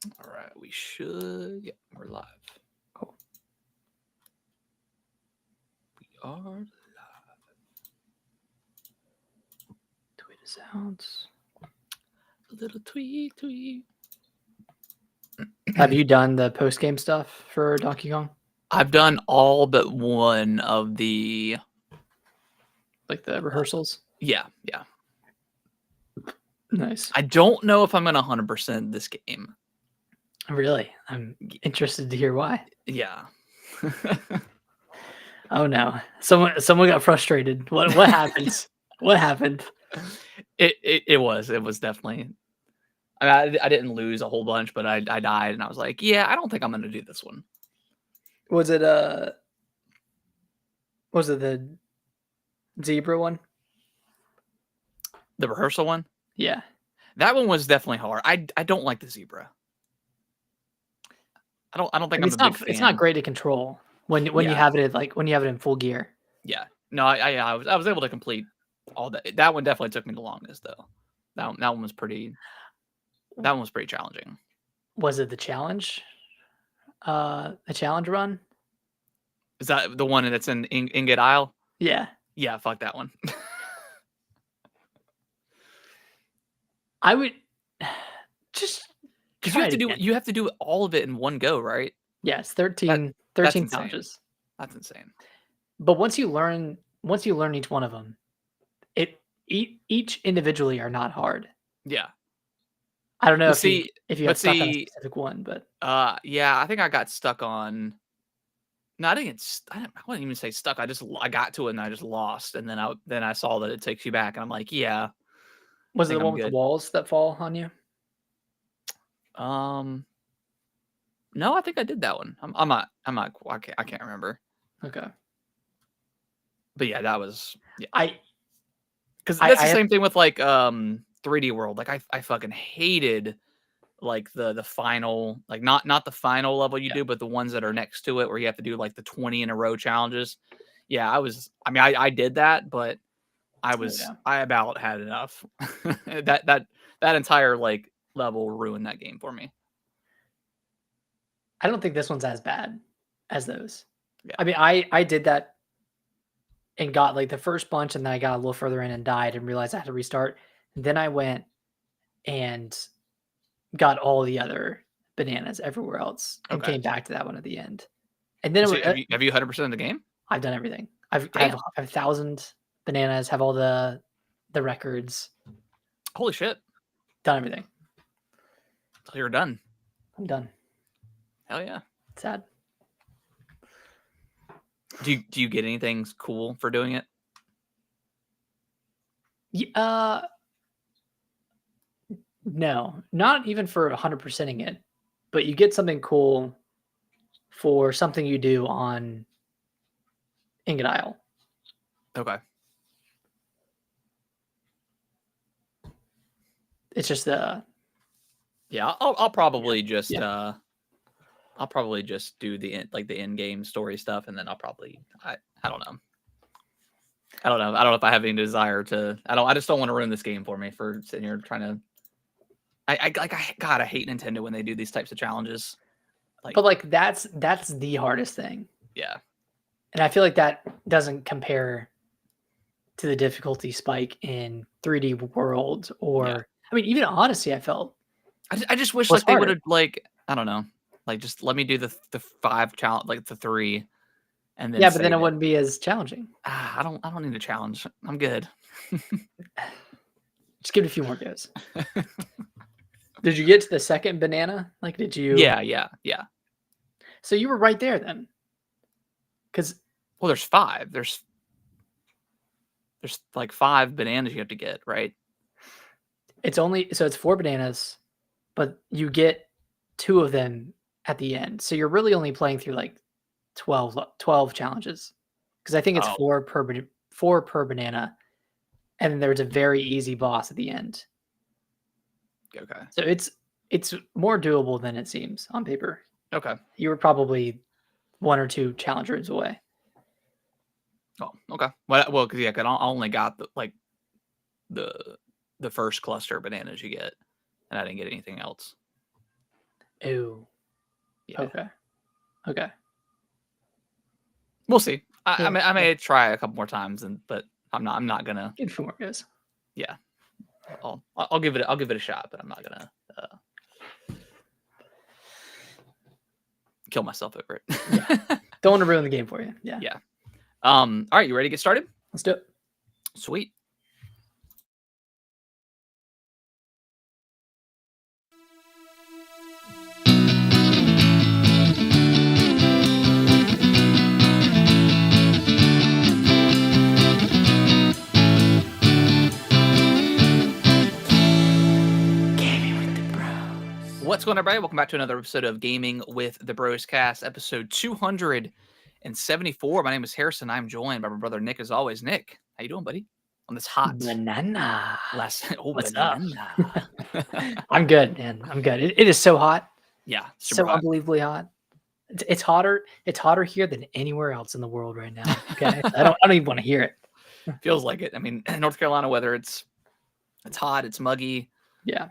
All right, we should. Yeah, we're live. Cool. We are live. Tweet sounds. A little tweet. Have you done the post game stuff for Donkey Kong? I've done all but one of the. Like the rehearsals? Yeah. Nice. I don't know if I'm gonna 100% this game. Really? I'm interested to hear why. Yeah. Oh no. Someone got frustrated. What happened? What happened? It was definitely. I mean, I didn't lose a whole bunch, but I died, and I was like, yeah, I don't think I'm gonna do this one. Was it the zebra one? The rehearsal one? Yeah. That one was definitely hard. I don't like the zebra. I don't think I'm a big fan. It's not great to control when you have it when you have it in full gear. Yeah. No, I was able to complete all that. That one definitely took me the longest though. That one was pretty. That one was pretty challenging. Was it the challenge? The challenge run? Is that the one that's in Ingot Isle? Yeah. Yeah, fuck that one. I would just because you have to do all of it in one go, right? Yes, 13 insane. challenges. That's insane. But once you learn each one of them, each individually are not hard. Yeah. I don't know if you got stuck on a specific one, but yeah, I think I got stuck on. No, I wouldn't even say stuck. I got to it and I just lost, and then I saw that it takes you back, and I'm like, yeah. Was it the one with the walls that fall on you? No, I think I did that one. I can't remember. Okay. But yeah, that was because that's the same thing with like 3D World. Like I fucking hated like the final, like not the final level you do, but the ones that are next to it where you have to do like the 20 in a row challenges. Yeah, I did that, but I about had enough. that entire like level ruined that game for me. I don't think this one's as bad as those. Yeah. I mean, I did that and got like the first bunch, and then I got a little further in and died and realized I had to restart. And then I went and got all the other bananas everywhere else and came back to that one at the end. And then have you 100% the game? I've done everything. I have 1,000 bananas, have all the records. Holy shit. Done everything. So you're done. I'm done. Hell yeah. Sad. Do you get anything cool for doing it? No, not even for 100%ing it, but you get something cool for something you do on Ingot Isle. Okay. It's just yeah, I'll probably just I'll probably just do the end game story stuff, and then I'll probably I don't know. I don't know if I have any desire to. I just don't want to ruin this game for me for sitting here trying to. I hate Nintendo when they do these types of challenges. But like that's the hardest thing. Yeah. And I feel like that doesn't compare to the difficulty spike in 3D World or I mean even Odyssey. I felt. I just wish like they would have like I don't know, like just let me do the 5 challenge, like the 3, and then but then it wouldn't be as challenging. I don't need a challenge. I'm good. Just give it a few more goes. Did you get to the second banana? Like, did you? Yeah. So you were right there then. Because there's 5. There's like 5 bananas you have to get, right? It's 4 bananas, but you get 2 of them at the end. So you're really only playing through like 12 challenges. Because I think it's 4 per banana, and then there's a very easy boss at the end. Okay. So it's more doable than it seems on paper. Okay. You were probably 1 or 2 challenge rooms away. Oh, okay. Well, because I only got the first cluster of bananas you get, and I didn't get anything else. Ooh. Yeah. Okay. We'll see. Yeah, I may try a couple more times, but I'm not gonna. Get a few more guys. Yeah, I'll give it a shot, but I'm not gonna kill myself over it. Yeah. Don't want to ruin the game for you. Yeah. Yeah. All right, you ready to get started? Let's do it. Sweet. What's going on, everybody? Welcome back to another episode of Gaming with the Bros Cast, episode 274. My name is Harrison. I'm joined by my brother Nick, as always. Nick, how you doing, buddy? On this hot banana. What's banana. up? I'm good, man. I'm good. It is so hot. Yeah, so hot. Unbelievably hot. It's hotter. It's hotter here than anywhere else in the world right now. Okay, I don't even want to hear it. Feels like it. I mean, North Carolina weather. It's hot. It's muggy. Yeah.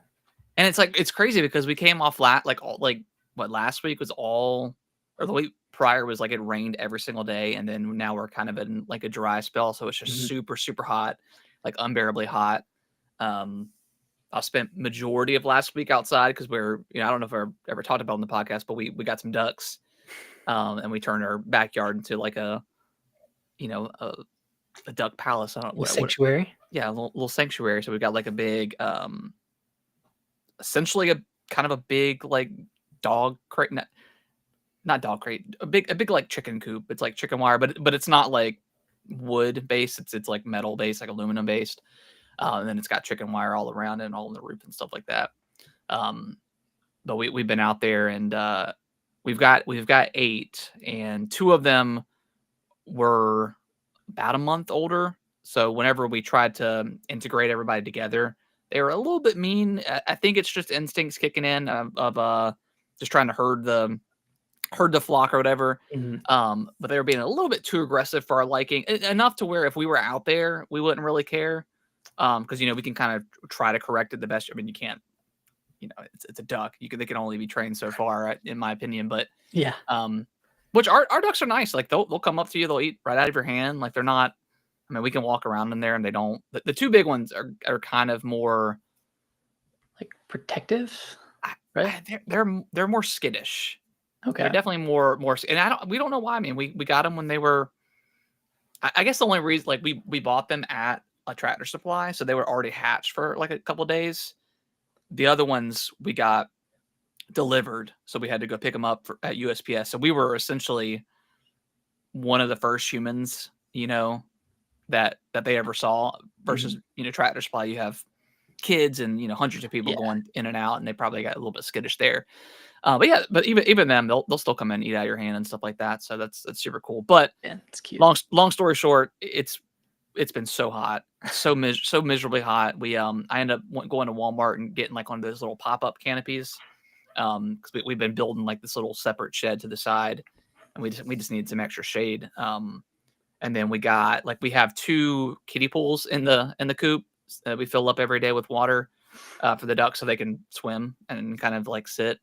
And it's crazy because we came off last week was all, or the week prior was like it rained every single day, and then now we're kind of in like a dry spell, so it's just super hot, like unbearably hot. I spent majority of last week outside because we're, I don't know if I ever talked about it on the podcast, but we got some ducks, and we turned our backyard into like a duck palace. I don't know, sanctuary. Yeah, a little sanctuary. So we got like a big essentially a kind of a big like dog crate, not dog crate, a big like chicken coop. It's like chicken wire, but it's not like wood based. It's like metal based, like aluminum based. And then it's got chicken wire all around it and all on the roof and stuff like that. But we've been out there, and we've got 8, and 2 of them were about a month older. So whenever we tried to integrate everybody together, they were a little bit mean. I think it's just instincts kicking in of just trying to herd the flock or whatever. But they were being a little bit too aggressive for our liking, enough to where if we were out there, we wouldn't really care. Because we can kind of try to correct it the best. I mean, you can't. It's a duck. They can only be trained so far, in my opinion. But yeah. Which our ducks are nice. Like they'll come up to you, they'll eat right out of your hand. Like they're not. I mean, we can walk around in there, and they don't. The 2 big ones are kind of more like protective, right? They're more skittish. Okay, they're definitely more. And we don't know why. I mean, we got them when they were. I guess the only reason, like we bought them at a Tractor Supply, so they were already hatched for like a couple days. The other ones we got delivered, so we had to go pick them up at USPS. So we were essentially one of the first humans, that they ever saw. Versus Tractor Supply, you have kids and hundreds of people going in and out, and they probably got a little bit skittish there. But even them, they'll still come in and eat out of your hand and stuff like that. So that's super cool. But it's cute. Long story short, it's been so hot, so miserably hot. I ended up going to Walmart and getting like one of those little pop-up canopies, because we've been building like this little separate shed to the side, and we just needed some extra shade. And then we have 2 kiddie pools in the coop that we fill up every day with water for the ducks so they can swim and kind of like sit.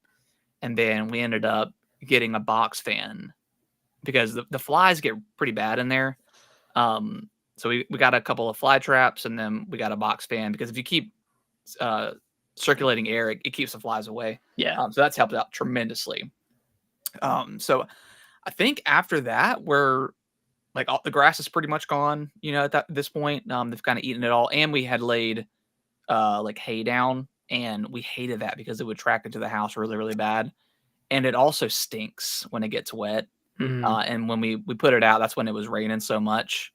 And then we ended up getting a box fan because the flies get pretty bad in there. So we got a couple of fly traps, and then we got a box fan because if you keep circulating air, it keeps the flies away. Yeah. So that's helped out tremendously. So I think after that, we're like the grass is pretty much gone, at this point. They've kind of eaten it all. And we had laid like hay down, and we hated that because it would track into the house really, really bad. And it also stinks when it gets wet. And when we put it out, that's when it was raining so much.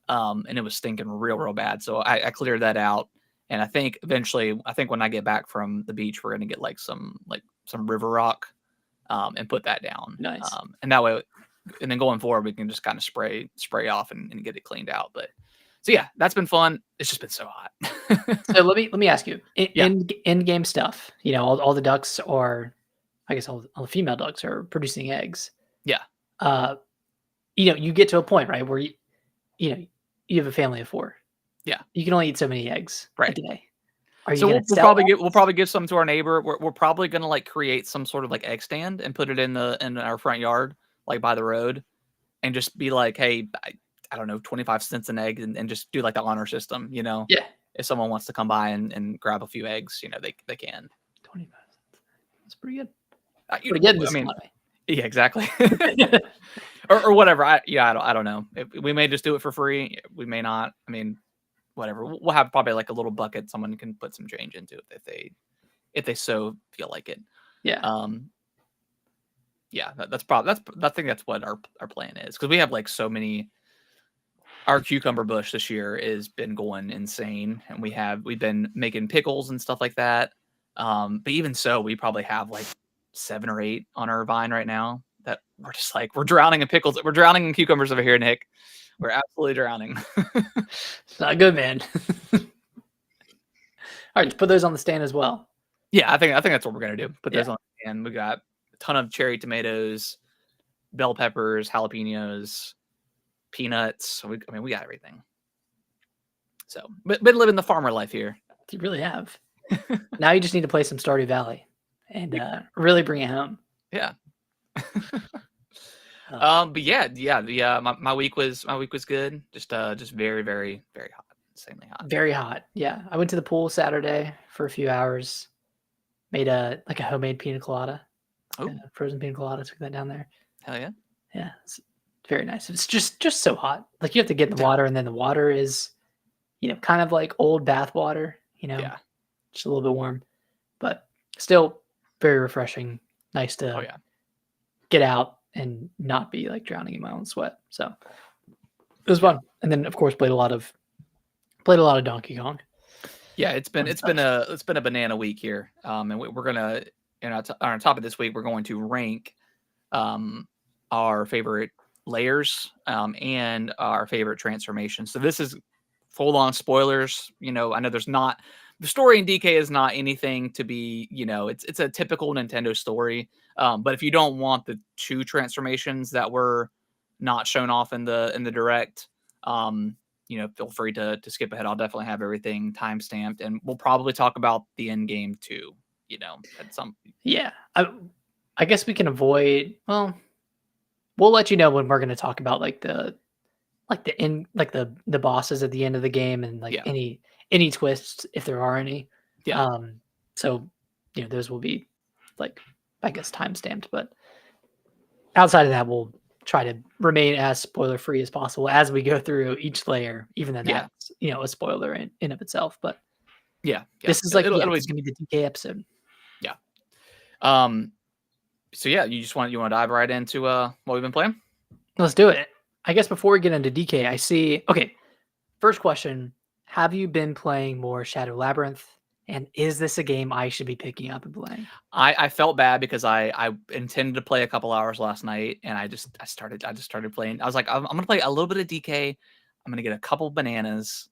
And it was stinking real bad. So I cleared that out. And I think eventually, when I get back from the beach, we're going to get like some river rock, and put that down. Nice. And that way, and then going forward, we can just kind of spray off and get it cleaned out. But so yeah, that's been fun. It's just been so hot. So let me ask you, end game stuff. All the ducks are, I guess all the female ducks are producing eggs. Yeah. You get to a point, right, where you have a family of 4. Yeah. You can only eat so many eggs a day. Are you So gonna we'll sell probably give some to our neighbor. We're probably gonna like create some sort of like egg stand and put it in our front yard, like by the road, and just be like, hey, I don't know, 25 cents an egg, and just do like the honor system. Yeah. If someone wants to come by and grab a few eggs, they can. 25 cents. That's pretty good. Pretty good in this I mean, economy. yeah, exactly. or whatever. I don't know. We may just do it for free. We may not. I mean, whatever. We'll have probably like a little bucket someone can put some change into if they so feel like it. Yeah. Yeah, I think that's what our plan is, because we have like so many. Our cucumber bush this year has been going insane, and we've been making pickles and stuff like that. But even so, we probably have like 7 or 8 on our vine right now that we're just like, we're drowning in pickles. We're drowning in cucumbers over here, Nick. We're absolutely drowning. It's not good, man. All right, let's put those on the stand as well. Yeah, I think that's what we're gonna do. Put those on the stand. We got a ton of cherry tomatoes, bell peppers, jalapenos, peanuts. We got everything. So, but been living the farmer life here. You really have. Now you just need to play some Stardew Valley and really bring it home. Yeah. But yeah. My week was good. Just very, very, very hot. Insanely hot. Very hot. Yeah. I went to the pool Saturday for a few hours. Made a homemade pina colada. Frozen pina colada. Took that down there. Hell yeah. Yeah. It's very nice. It's just so hot. Like, you have to get in the water, and then the water is, kind of like old bath water, Yeah. Just a little bit warm, but still very refreshing. Nice to get out and not be like drowning in my own sweat. So it was fun. And then of course played a lot of Donkey Kong. Yeah, it's been a banana week here. And we're gonna, on top of this week, we're going to rank our favorite layers and our favorite transformations. So this is full on spoilers. I know the story in DK is not anything to be, it's a typical Nintendo story. But if you don't want the 2 transformations that were not shown off in the direct, feel free to skip ahead. I'll definitely have everything time stamped, and we'll probably talk about the end game too. At some. Yeah, I guess we can avoid. Well, we'll let you know when we're going to talk about like the bosses at the end of the game, and like any twists, if there are any. Yeah. So those will be like, I guess, time stamped, but outside of that, we'll try to remain as spoiler free as possible as we go through each layer, even though that's a spoiler in of itself. But this is like it's gonna be the DK episode. Yeah. So yeah, you want to dive right into what we've been playing? Let's do it. I guess before we get into DK, I see. Okay, first question: have you been playing more Shadow Labyrinth? And is this a game I should be picking up and playing? I felt bad because I intended to play a couple hours last night, and I just started playing. I was like, I'm gonna play a little bit of DK. I'm gonna get a couple bananas,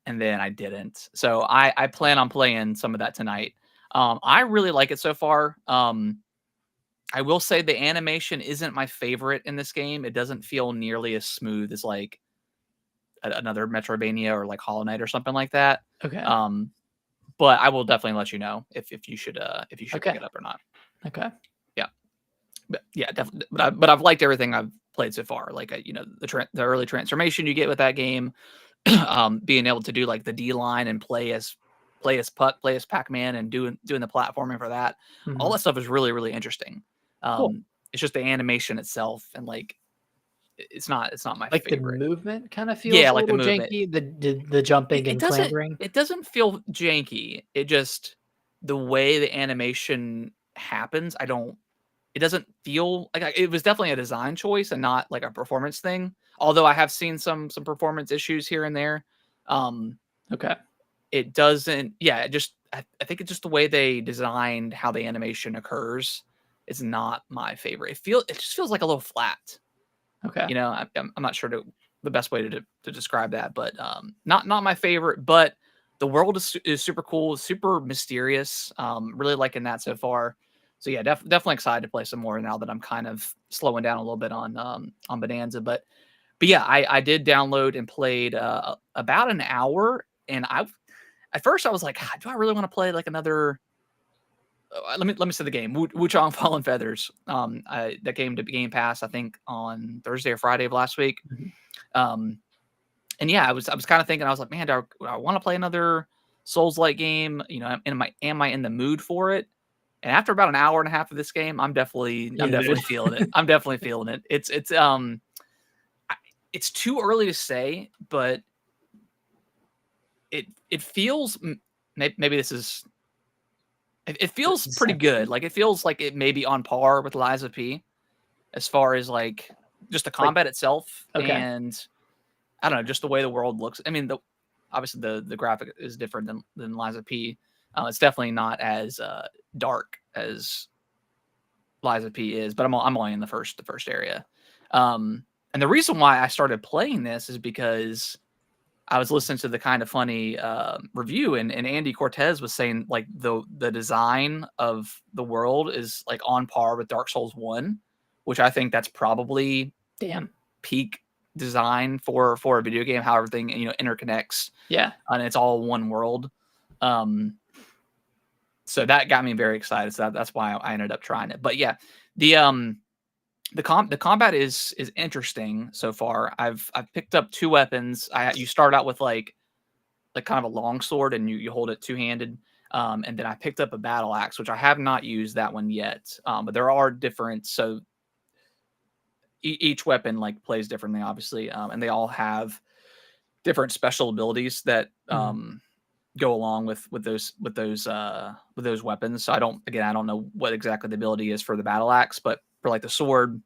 and then I didn't. So I plan on playing some of that tonight. I really like it so far. I will say the animation isn't my favorite in this game. It doesn't feel nearly as smooth as like another Metroidvania or like Hollow Knight or something like that. Okay. But I will definitely let you know if you should pick it up or not. Okay. Yeah. But yeah, definitely. But I've liked everything I've played so far. Like the early transformation you get with that game, being able to do like the D line and play as Puck, play as Pac-Man, and doing the platforming for that. Mm-hmm. All that stuff is really, really interesting. Cool. It's just the animation itself, and like it's not my like favorite. The movement kind of feels a like little the movement. janky. The jumping and clambering. It doesn't feel janky. It just, the way the animation happens, it doesn't feel like it was definitely a design choice and not like a performance thing. Although I have seen some performance issues here and there. Okay. It doesn't. Yeah. I think it's just the way they designed how the animation occurs is not my favorite. It just feels like a little flat. Okay. I'm not sure the best way to describe that, but not my favorite. But the world is super cool, super mysterious. Really liking that so far. So yeah, definitely excited to play some more now that I'm kind of slowing down a little bit on Bonanza. But yeah, I did download and played about an hour, and at first I was like, do I really want to play like another? Let me say the game. Wuchang Fallen Feathers. That game to Game Pass, I think on Thursday or Friday of last week. Mm-hmm. And yeah, I was kind of thinking, I was like, man, do I want to play another Souls-like game? You know, am I in the mood for it? And after about an hour and a half of this game, I'm definitely feeling it. I'm definitely feeling it. It's too early to say, but it feels, maybe this is, it feels pretty good. Like it feels like it may be on par with Lies of P as far as like just the combat itself. Okay. And I don't know, just the way the world looks. I mean, obviously the graphic is different than Lies of P. It's definitely not as dark as Lies of P is, but I'm only in the first area. And the reason why I started playing this is because I was listening to the Kind of Funny review, and Andy Cortez was saying like the design of the world is like on par with Dark Souls 1, which I think that's probably peak design for a video game, how everything, you know, interconnects. Yeah. And it's all one world. So that got me very excited. So that's why I ended up trying it. But yeah, the combat is interesting so far. I've picked up 2 weapons. You start out with like kind of a long sword, and you hold it two-handed. And then I picked up a battle axe, which I have not used that one yet. But there are different, so each weapon like plays differently, obviously, and they all have different special abilities that go along with those weapons. So I don't know what exactly the ability is for the battle axe, but for like the sword,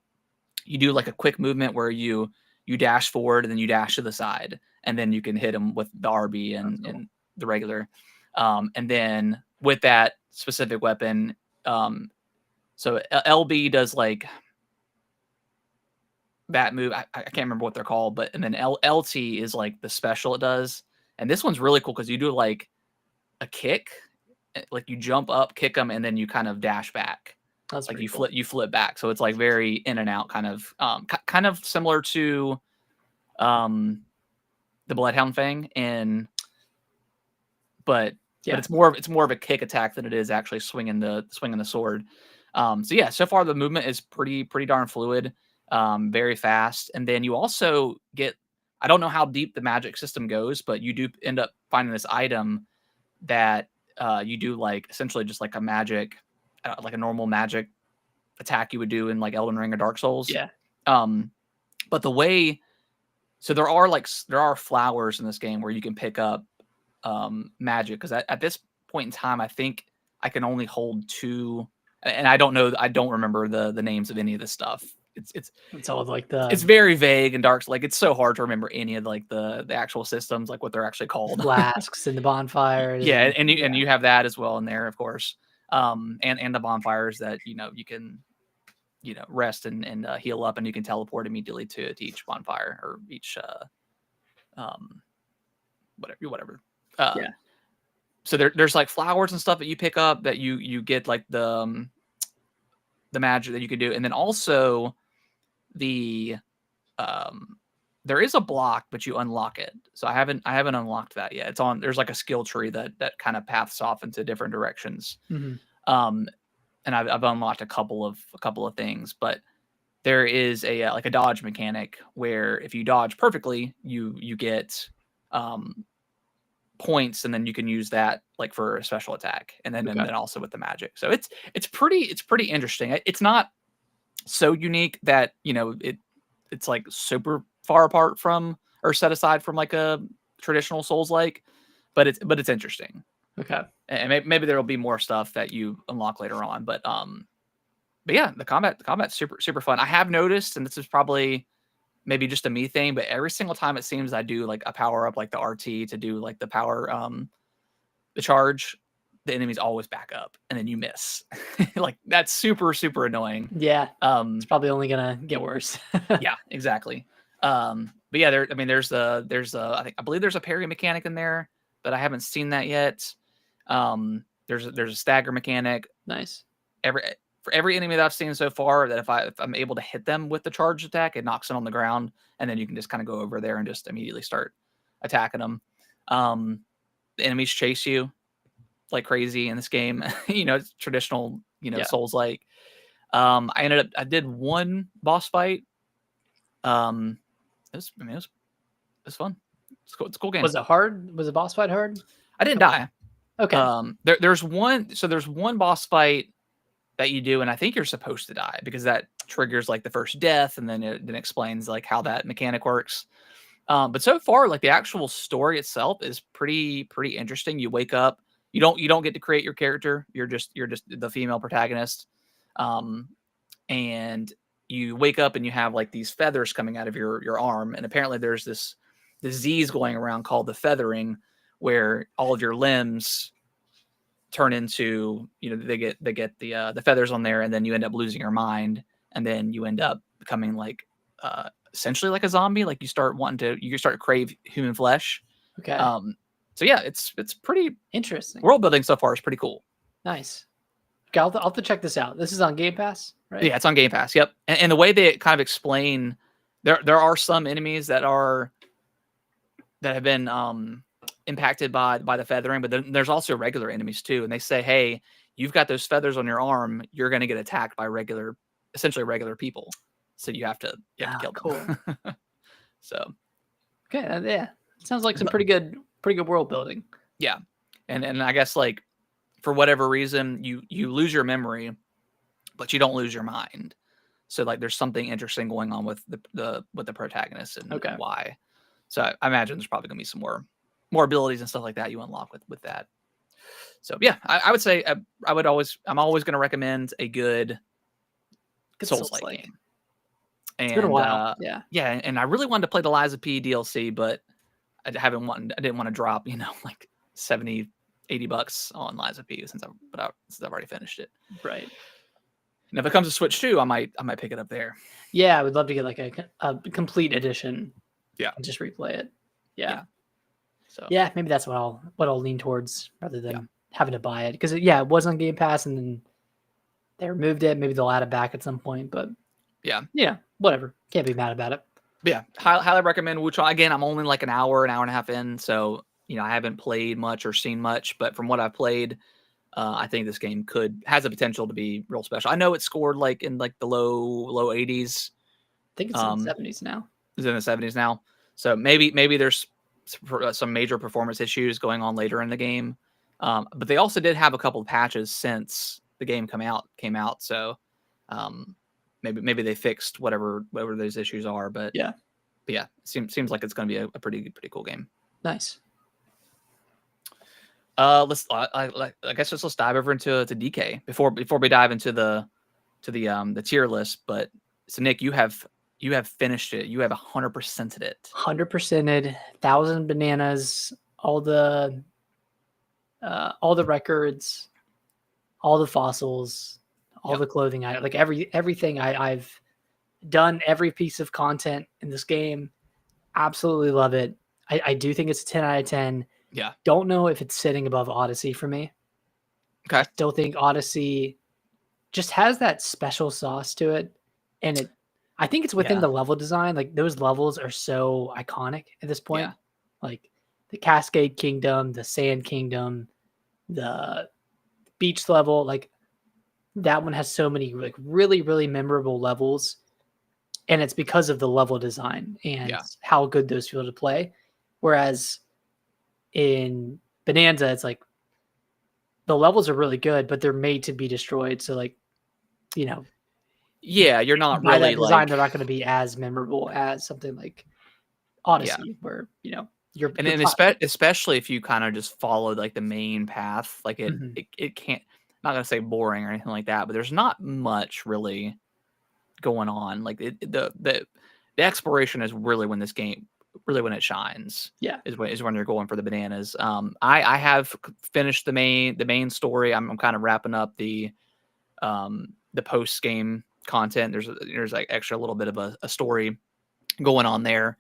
you do like a quick movement where you dash forward and then you dash to the side, and then you can hit them with the RB and the regular. And then with that specific weapon, so LB does like that move. I can't remember what they're called, but and then LT is like the special it does. And this one's really cool because you do like a kick, like you jump up, kick them, and then you kind of dash back. That's like cool. You flip back. So it's like very in and out, kind of similar to the Bloodhound Fang, but it's more of a kick attack than it is actually swinging the sword. So yeah, so far the movement is pretty darn fluid, very fast. And then you also get, I don't know how deep the magic system goes, but you do end up finding this item that you do like essentially just like a magic, like a normal magic attack you would do in like Elden Ring or Dark Souls. Yeah. But the way, so there are flowers in this game where you can pick up magic, because at this point in time, I think I can only hold 2, and I don't remember the names of any of this stuff. It's all like it's very vague and dark. Like it's so hard to remember any of like the actual systems, like what they're actually called. Flasks and the bonfires. Yeah, and you have that as well in there, of course. And the bonfires that you can rest and heal up, and you can teleport immediately to each bonfire or each whatever. Yeah. So there's like flowers and stuff that you pick up that you get like the magic that you can do, and then also the there is a block, but you unlock it. So I haven't unlocked that yet. There's like a skill tree that kind of paths off into different directions. And I've unlocked a couple of things, but there is a like a dodge mechanic where if you dodge perfectly, you get points, and then you can use that like for a special attack, and then also with the magic. So it's pretty interesting. It's not so unique that it's like super far apart from or set aside from like a traditional Souls like, but it's interesting. Okay. And maybe there'll be more stuff that you unlock later on, but yeah, the combat's super fun. I have noticed, and this is probably maybe just a me thing, but every single time it seems I do like a power up, like the RT to do like the power, the charge, the enemies always back up, and then you miss. Like that's super annoying. Yeah. It's probably only gonna get worse. Yeah, exactly. But yeah, there's I believe there's a parry mechanic in there, but I haven't seen that yet. There's a stagger mechanic. Nice. For every enemy that I've seen so far, that if I'm able to hit them with the charge attack, it knocks them on the ground, and then you can just kind of go over there and just immediately start attacking them. the enemies chase you like crazy in this game. It's traditional, Souls-like. I did one boss fight. It was fun. It's cool. It's a cool game. Was it hard? Was the boss fight hard? I didn't die. Okay. There's one boss fight that you do, and I think you're supposed to die because that triggers like the first death, and then it explains like how that mechanic works. But so far, like the actual story itself is pretty interesting. You wake up, you don't get to create your character. You're just the female protagonist, and you wake up and you have like these feathers coming out of your arm, and apparently there's this disease going around called the feathering, where all of your limbs turn into, they get the feathers on there, and then you end up losing your mind, and then you end up becoming like essentially like a zombie. Like you start to crave human flesh. Okay. So yeah, it's pretty interesting. World building so far is pretty cool. Nice. Okay, I'll have to check this out. This is on Game Pass, right? Yeah, it's on Game Pass. Yep. And the way they kind of explain, there are some enemies that have been impacted by the feathering, but then there's also regular enemies too. And they say, hey, you've got those feathers on your arm, you're going to get attacked by essentially regular people. So you have to kill them. Cool. So, okay, yeah, sounds like some pretty good world building. Yeah, and I guess like for whatever reason you lose your memory, but you don't lose your mind. So like there's something interesting going on with the protagonist and why. So I imagine there's probably gonna be some more abilities and stuff like that you unlock with that. So yeah, I would say I'm always going to recommend a good Souls-like game. And it's been a while. Yeah, and I really wanted to play the Lies of P DLC, but I didn't want to drop like $70-$80 on Lies of P since I've already finished it. Right. And if it comes to Switch 2, I might pick it up there. Yeah, I would love to get like a complete edition. Yeah. And just replay it. Yeah. So yeah, maybe that's what I'll lean towards rather than having to buy it, because it was on Game Pass and then they removed it. Maybe they'll add it back at some point, but yeah, whatever. Can't be mad about it. But yeah, highly recommend Wuchang. Again, I'm only like an hour and a half in, so I haven't played much or seen much, but from what I've played, I think this game has the potential to be real special. I know it's scored like in like the low 80s. I think it's in the 70s now. It's in the 70s now. So maybe there's some major performance issues going on later in the game. But they also did have a couple of patches since the game came out. So maybe they fixed whatever those issues are. But yeah, seems like it's going to be a pretty cool game. Nice. I guess let's dive over into DK before we dive into the tier list. But so Nick, you have finished it. You have 100%ed it. 100%ed, 1,000 bananas, all the records, all the fossils, all the clothing, like everything I've done, every piece of content in this game. Absolutely love it. I do think it's a 10 out of 10. Yeah. Don't know if it's sitting above Odyssey for me. Okay. I still think Odyssey just has that special sauce to it, and I think it's within the level design. Like those levels are so iconic at this point. Yeah. Like the Cascade Kingdom, the Sand Kingdom, the beach level. Like that one has so many like really, really memorable levels. And it's because of the level design and how good those feel to play. Whereas in Bonanza, it's like the levels are really good, but they're made to be destroyed. So like, yeah, you're not by really that design, they're not going to be as memorable as something like Odyssey, where you're and then especially if you kind of just follow like the main path, like it can't. I'm not gonna say boring or anything like that, but there's not much really going on. Like the exploration is really when this game when it shines. Yeah, is when you're going for the bananas. I have finished the main story. I'm kind of wrapping up the post game content. There's like extra little bit of a story going on there.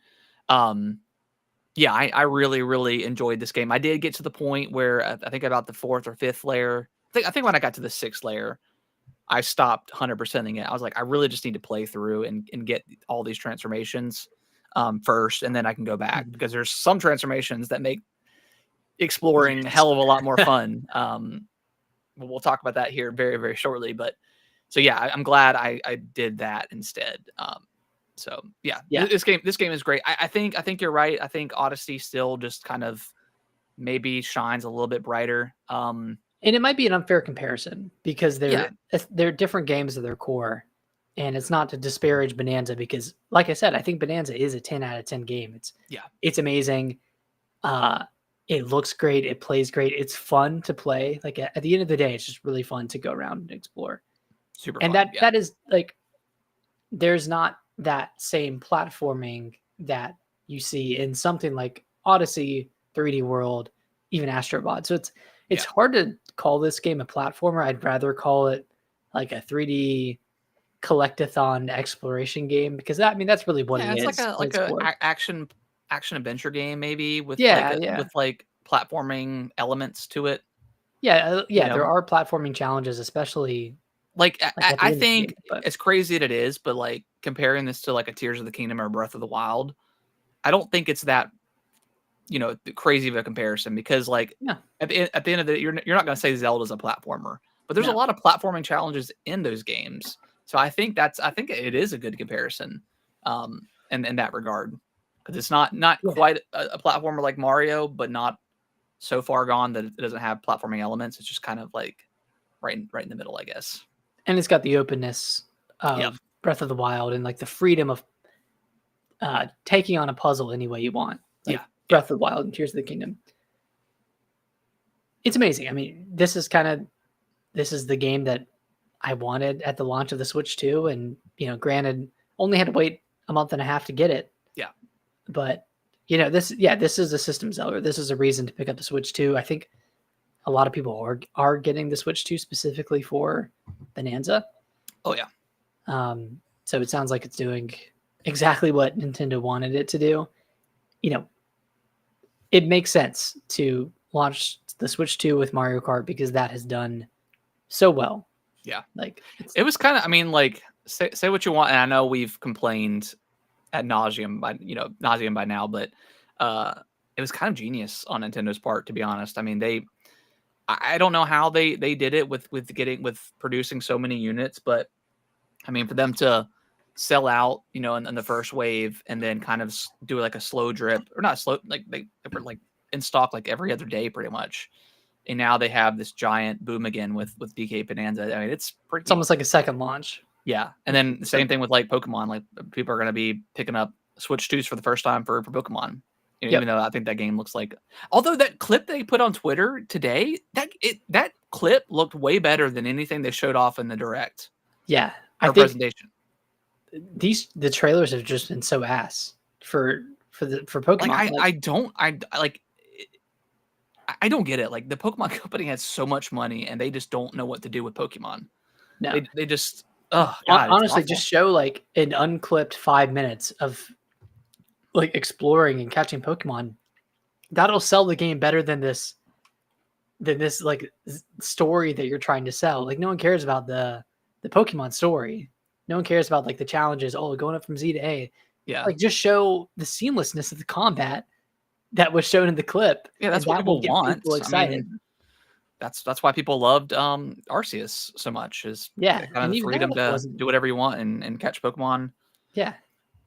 Yeah, I really, really enjoyed this game. I did get to the point where I think about the 4th or 5th layer. I think when I got to the 6th layer, I stopped 100%ing it. I was like, I really just need to play through and get all these transformations first, and then I can go back, because there's some transformations that make exploring a hell of a lot more fun. We'll talk about that here very, very shortly. But so yeah, I'm glad I did that instead. So yeah, this game is great. I think you're right. I think Odyssey still just kind of maybe shines a little bit brighter. And it might be an unfair comparison because they're different games at their core. And it's not to disparage Bonanza because, like I said, I think Bonanza is a 10 out of 10 game. It's amazing. It looks great. It plays great. It's fun to play. Like at the end of the day, it's just really fun to go around and explore. Super and fun. That is like, there's not that same platforming that you see in something like Odyssey, 3D World, even Astrobot. So it's hard to call this game a platformer. I'd rather call it like a 3D collectathon exploration game because that's really what it is. It's like a action adventure game maybe with with like platforming elements to it. There are platforming challenges, especially like I think it's crazy that it is, but like comparing this to like a Tears of the Kingdom or Breath of the Wild, I don't think it's that crazy of a comparison because like at the end of the day, you're not going to say Zelda's a platformer, but there's a lot of platforming challenges in those games. So I think it is a good comparison, in that regard, because it's not quite a platformer like Mario, but not so far gone that it doesn't have platforming elements. It's just kind of like right in the middle, I guess. And it's got the openness of Breath of the Wild and like the freedom of taking on a puzzle any way you want. Like Breath of the Wild and Tears of the Kingdom. It's amazing. I mean, this is the game that I wanted at the launch of the Switch 2, and granted, only had to wait a month and a half to get it. Yeah, but this is a system seller. This is a reason to pick up the Switch 2. I think a lot of people are getting the Switch 2 specifically for Bonanza. Oh yeah. So it sounds like it's doing exactly what Nintendo wanted it to do. It makes sense to launch the Switch 2 with Mario Kart because that has done so well. Yeah. Like it was kind of, like say what you want. And I know we've complained ad nauseum by now, but it was kind of genius on Nintendo's part, to be honest. I mean, I don't know how they did it with producing so many units, but I mean, for them to sell out, in the first wave and then kind of do like a slow drip, or not slow, like they were like in stock like every other day pretty much. And now they have this giant boom again with DK Bananza. I mean, it's almost like a second launch. Yeah. And then the same thing with like Pokemon. Like people are going to be picking up Switch 2s for the first time for Pokemon. Even though I think that game looks like, although that clip they put on Twitter today, that clip looked way better than anything they showed off in the direct. Yeah. I think presentation. The trailers have just been so ass for Pokemon. I don't get it. Like the Pokemon company has so much money and they just don't know what to do with Pokemon. No, they just honestly just show like an unclipped 5 minutes of like exploring and catching Pokemon. That'll sell the game better than this like story that you're trying to sell. Like no one cares about the Pokemon story. No one cares about like the challenges. Oh, going up from Z to A. Yeah. Like just show the seamlessness of the combat that was shown in the clip. Yeah, that's what people want. People excited. I mean, that's why people loved Arceus so much. Is kind of the freedom to do whatever you want and catch Pokemon. Yeah.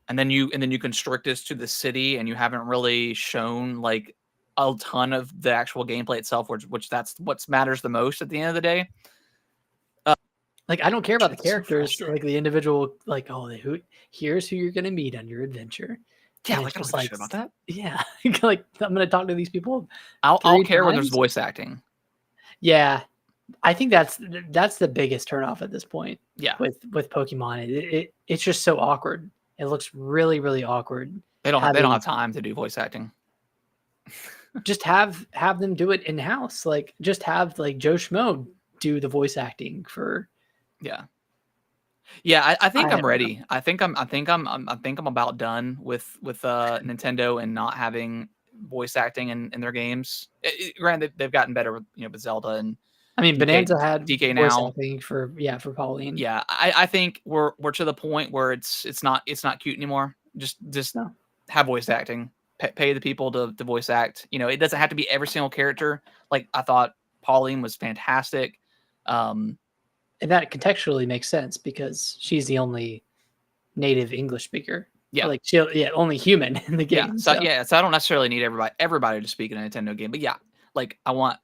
And then you constrict us to the city, and you haven't really shown like a ton of the actual gameplay itself, which that's what matters the most at the end of the day. Like I don't care about the characters, like the individual, like here's who you're gonna meet on your adventure. Yeah, like I don't shit about that. Yeah, like I'm gonna talk to these people. I'll care when there's voice acting. Yeah, I think that's the biggest turnoff at this point. Yeah, with Pokemon, it's just so awkward. It looks really, really awkward. They don't have time to do voice acting. Just have them do it in house. Like just have like Joe Schmo do the voice acting for. Yeah. I think I'm ready. I think I'm about done with Nintendo and not having voice acting in their games. Granted, they've gotten better with with Zelda and. I mean, Bonanza had DK voice now acting for Pauline. Yeah, I think we're to the point where it's not cute anymore. Just have voice acting. pay the people to voice act. You know, it doesn't have to be every single character. Like I thought Pauline was fantastic. And that contextually makes sense because she's the only native English speaker. Yeah. Or like only human in the game. So I don't necessarily need everybody to speak in a Nintendo game, but yeah, like I want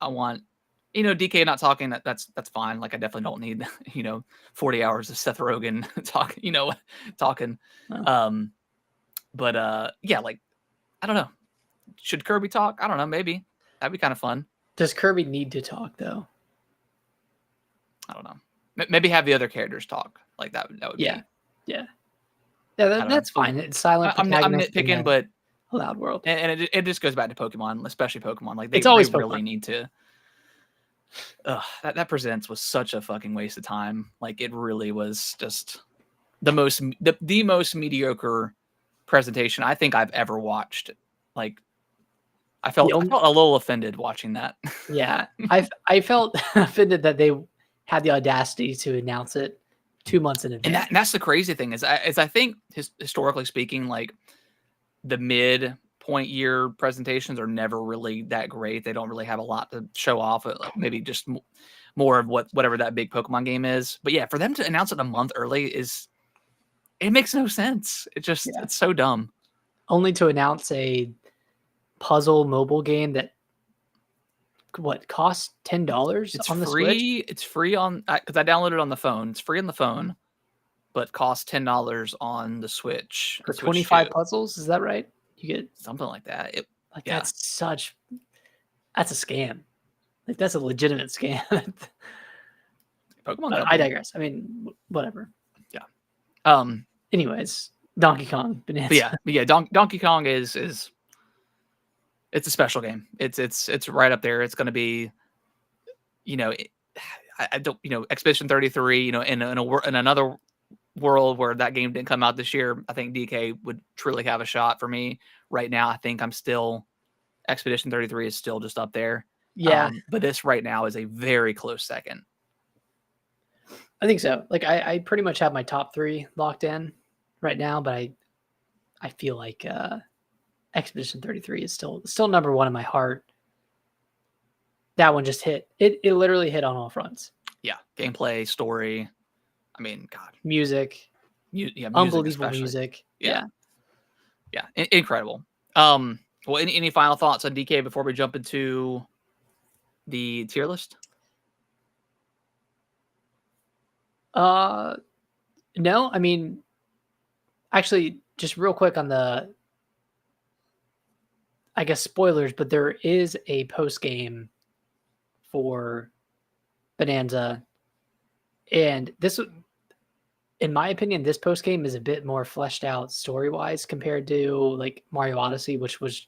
DK not talking, that's fine. Like I definitely don't need 40 hours of Seth Rogen talking. Oh. But yeah, like I don't know. Should Kirby talk? I don't know, maybe. That'd be kind of fun. Does Kirby need to talk though? I don't know. Maybe have the other characters talk. Like that would be. Yeah, that's fine. It's silent. I'm nitpicking, but a loud world, and it just goes back to Pokemon, especially Pokemon. Like it's always really need to. That Presents was such a fucking waste of time. Like it really was just the most mediocre presentation I think I've ever watched. Like I felt a little offended watching that. Yeah, I felt offended that they had the audacity to announce it 2 months in advance. And that's the crazy thing is I think historically speaking, like the midpoint year presentations are never really that great. They don't really have a lot to show off. Maybe just more of whatever that big Pokemon game is. But yeah, for them to announce it a month early it makes no sense. It's so dumb. Only to announce a puzzle mobile game that costs $10 on the Switch? It's free on because I downloaded it on the phone. It's free on the phone, but costs $10 on the Switch. For 25 puzzles, is that right? You get something like that. That's a scam. Like that's a legitimate scam. Pokemon. I digress. I mean, whatever. Yeah. Anyways, Donkey Kong Bananza. Yeah. Donkey Kong is it's a special game. It's right up there. It's going to be, I don't, Expedition 33. In another world where that game didn't come out this year, I think DK would truly have a shot for me. Right now, I think Expedition 33 is still just up there. Yeah, but this right now is a very close second. I think so. Like I pretty much have my top 3 locked in right now, but I feel like Expedition 33 is still number 1 in my heart. That one just hit. It literally hit on all fronts. Yeah, gameplay, story. I mean, God, music. Music unbelievable especially. Music. Yeah, incredible. Well, any final thoughts on DK before we jump into the tier list? No, I mean, actually, just real quick on the, I guess, spoilers, but there is a post game for Bananza, and this, in my opinion, this post game is a bit more fleshed out story wise compared to like Mario Odyssey, which was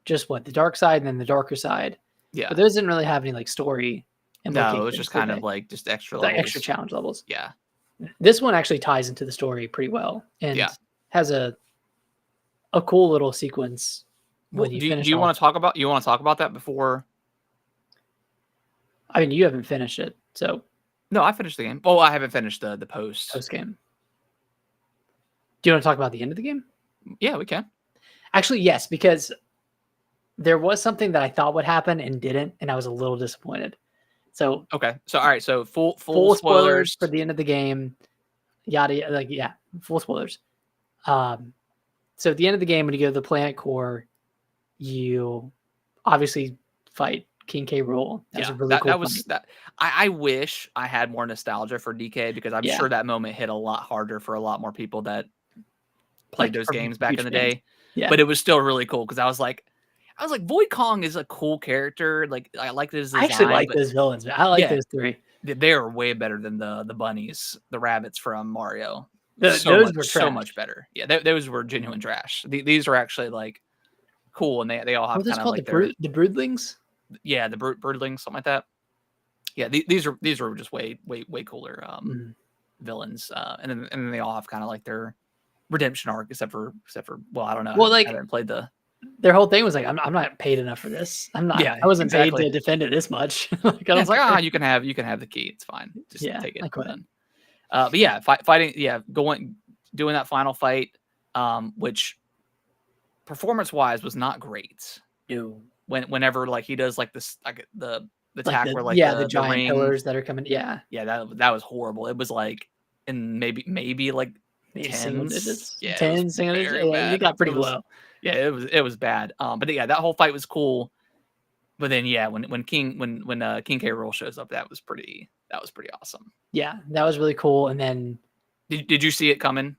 just the dark side and then the darker side. Yeah, but those didn't really have any like story. No, it was just kind of like just extra levels. Extra challenge levels. Yeah, this one actually ties into the story pretty well and has a cool little sequence. When do you want to talk about that before? I mean, you haven't finished it, so. No, I finished the game. Oh, I haven't finished the post game. Do you want to talk about the end of the game? Yeah, we can. Actually, yes, because there was something that I thought would happen and didn't, and I was a little disappointed. So okay, so all right, so full spoilers for the end of the game. Yada, full spoilers. So at the end of the game, when you go to the planet core, you obviously fight King K. Rool. That's a really cool. That was that. I wish I had more nostalgia for DK because I'm sure that moment hit a lot harder for a lot more people that played those games back in the day. Yeah. But it was still really cool because I was like, Void Kong is a cool character. Like I like this design. I actually like those villains. I like those 3. They are way better than the bunnies, the rabbits from Mario. Those were so much better. Yeah, those were genuine trash. These are actually like cool, and they all have kind of like the broodlings. Yeah, the broodlings, something like that. Yeah, these are just way cooler villains, and then they all have kind of like their redemption arc, except for I don't know. Well, I haven't played their whole thing was like, I'm not paid enough for this. I'm not. Yeah, I wasn't paid to defend it this much. I was like, you can have the key. It's fine. Just take it. But yeah, fighting. Yeah, doing that final fight, which performance-wise was not great. No. Whenever like he does like this, like the Like attack the where like the the giant ring, pillars that are coming. Yeah. that was horrible. It was like in maybe like Maybe single tens. digits. Yeah, it was 10 single digits. very Yeah, it bad. got pretty It was low. yeah, it was bad. But yeah, that whole fight was cool. But then yeah, when King K. Rool shows up, that was pretty awesome. Yeah, that was really cool. And then Did you see it coming?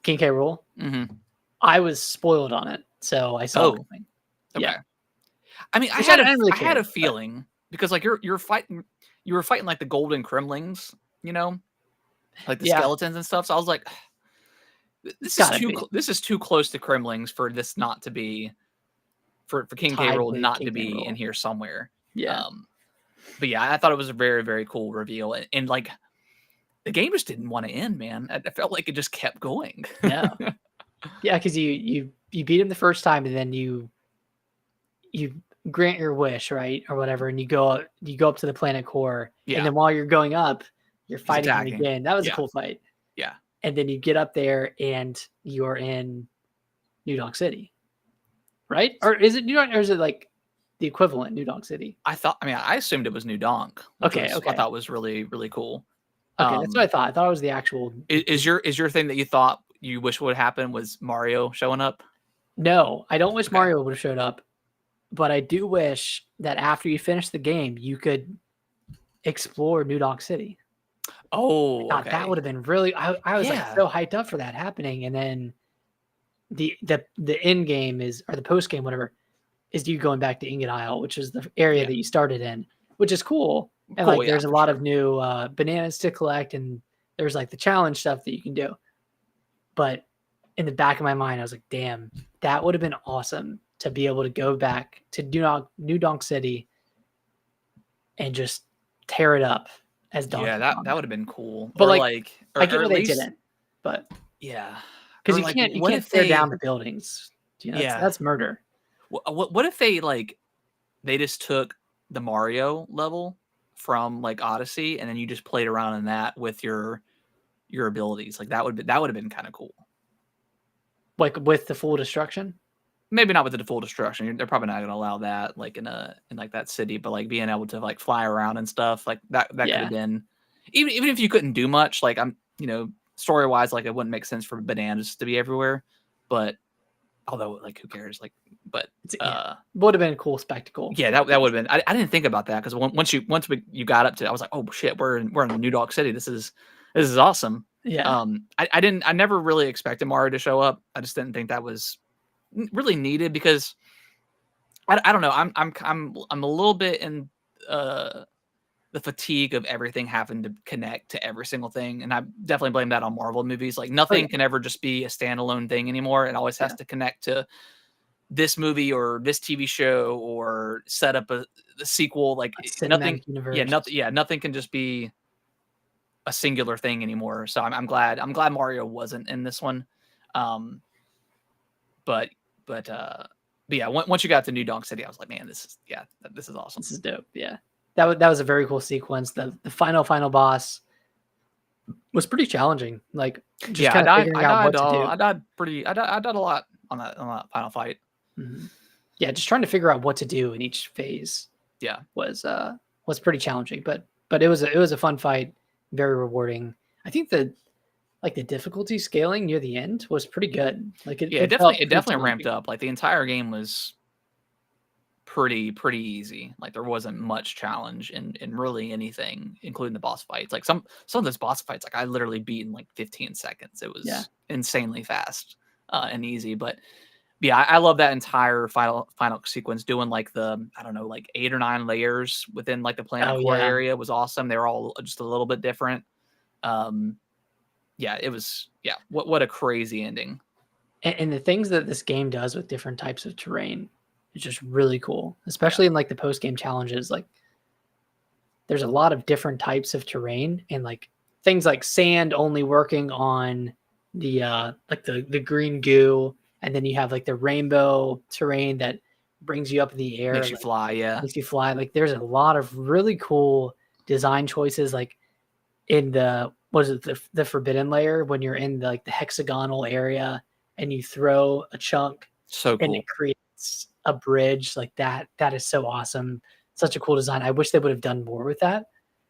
King K. Rool. Mm-hmm. I was spoiled on it, so I saw it coming. Okay. Yeah. I mean, I Which had really I had care, a feeling because like you were fighting like the golden Kremlings, you know, like the skeletons and stuff. So I was like, this is too close to Kremlings for this not to be for King K. Rool not to be in here somewhere. Yeah. But yeah, I thought it was a very, very cool reveal, and like the game just didn't want to end, man. I felt like it just kept going. No. Yeah, because you beat him the first time, and then you grant your wish, right, or whatever, and you go up to the planet core, and then while you're going up, you're fighting him again. That was a cool fight. Yeah. And then you get up there, and you're in New Donk City, right? Or is it New Donk, or is it like the equivalent, New Donk City? I assumed it was New Donk. Okay. I thought was really, really cool. Okay, that's what I thought. I thought it was the actual. Is your thing that you thought you wish would happen was Mario showing up? No, I don't wish Mario would have showed up, but I do wish that after you finish the game, you could explore New Donk City. Oh, I thought that would have been really. I was like so hyped up for that happening, and then the end game is, or the post game, whatever, is you going back to Ingot Isle, which is the area that you started in, which is cool. And like, there's a lot of new bananas to collect, and there's like the challenge stuff that you can do. But in the back of my mind, I was like, damn, that would have been awesome to be able to go back to New Donk City and just tear it up as Donkey Kong. That would have been cool. But or I get why they didn't. But yeah, because you can't tear down the buildings. You know, that's murder. What if they just took the Mario level from like Odyssey, and then you just played around in that with your abilities? Like that would have been kind of cool. Like with the full destruction? Maybe not with the full destruction. They're probably not going to allow that like in like that city, but like being able to like fly around and stuff like that could have been, even if you couldn't do much, like story wise, like it wouldn't make sense for bananas to be everywhere, but although like who cares, like, but would have been a cool spectacle. Yeah, that would have been. I didn't think about that because once you got up to it, I was like, oh shit, we're in New Donk City. This is awesome. Yeah. I never really expected Mario to show up. I just didn't think that was really needed because I don't know. I'm a little bit in the fatigue of everything having to connect to every single thing, and I definitely blame that on Marvel movies. Like nothing can ever just be a standalone thing anymore. It always has to connect to this movie or this TV show or set up the sequel. Like nothing. Universe. Nothing can just be a singular thing anymore. So I'm glad Mario wasn't in this one. But yeah, once you got to New Donk City, I was like, man, this is awesome. This is dope. Yeah, that was a very cool sequence. The final boss was pretty challenging. Like just kind of figuring out what to do. I died a lot on that final fight. Mm-hmm. Yeah, just trying to figure out what to do in each phase. Yeah, was pretty challenging, but it was a fun fight, very rewarding. I think the difficulty scaling near the end was pretty good. Like it definitely ramped up. Like the entire game was pretty easy. Like there wasn't much challenge in really anything, including the boss fights. Like some of those boss fights, like I literally beat in like 15 seconds. It was insanely fast and easy. But yeah, I love that entire final sequence. Doing like the 8 or 9 layers within like the planet core area was awesome. They were all just a little bit different. Yeah, it was. Yeah, what a crazy ending. And the things that this game does with different types of terrain is just really cool, especially in like the post game challenges. Like, there's a lot of different types of terrain, and like things like sand only working on the the green goo, and then you have like the rainbow terrain that brings you up in the air, makes you fly. Yeah, makes you fly. Like, there's a lot of really cool design choices, like in the the forbidden layer when you're in the hexagonal area and you throw a chunk, So and cool. it creates a bridge like that. That is so awesome. Such a cool design. I wish they would have done more with that.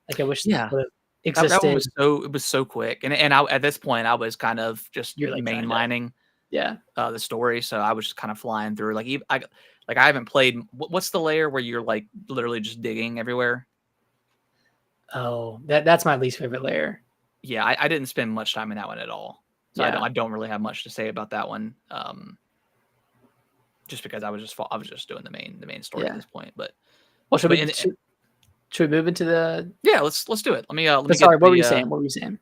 Like I wish that Yeah. would have That one existed. was so quick, and I at this point I was kind of just You're like mainlining the story, so I was just kind of flying through. Like I haven't played. What's the layer where you're like literally just digging everywhere? Oh, that's my least favorite layer. Yeah, I didn't spend much time in that one at all, so I don't really have much to say about that one. Just because I was just doing the main story at this point. But well, should we move into the? Yeah, let's do it. Let me get sorry, what were you saying? What were you saying?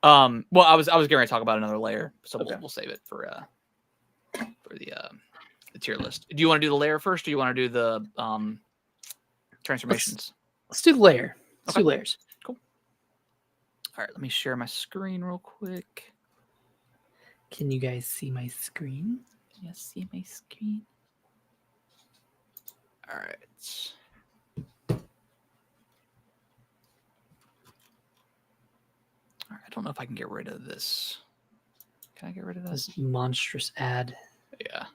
Well, I was getting ready to talk about another layer, so we'll save it for the tier list. Do you want to do the layer first, or do you want to do the transformations? Let's do the layer. Let's do layers. Cool. All right, let me share my screen real quick. Can you guys see my screen? Can you see my screen? All right. All right, I don't know if I can get rid of this. Can I get rid of this? This monstrous ad. Yeah.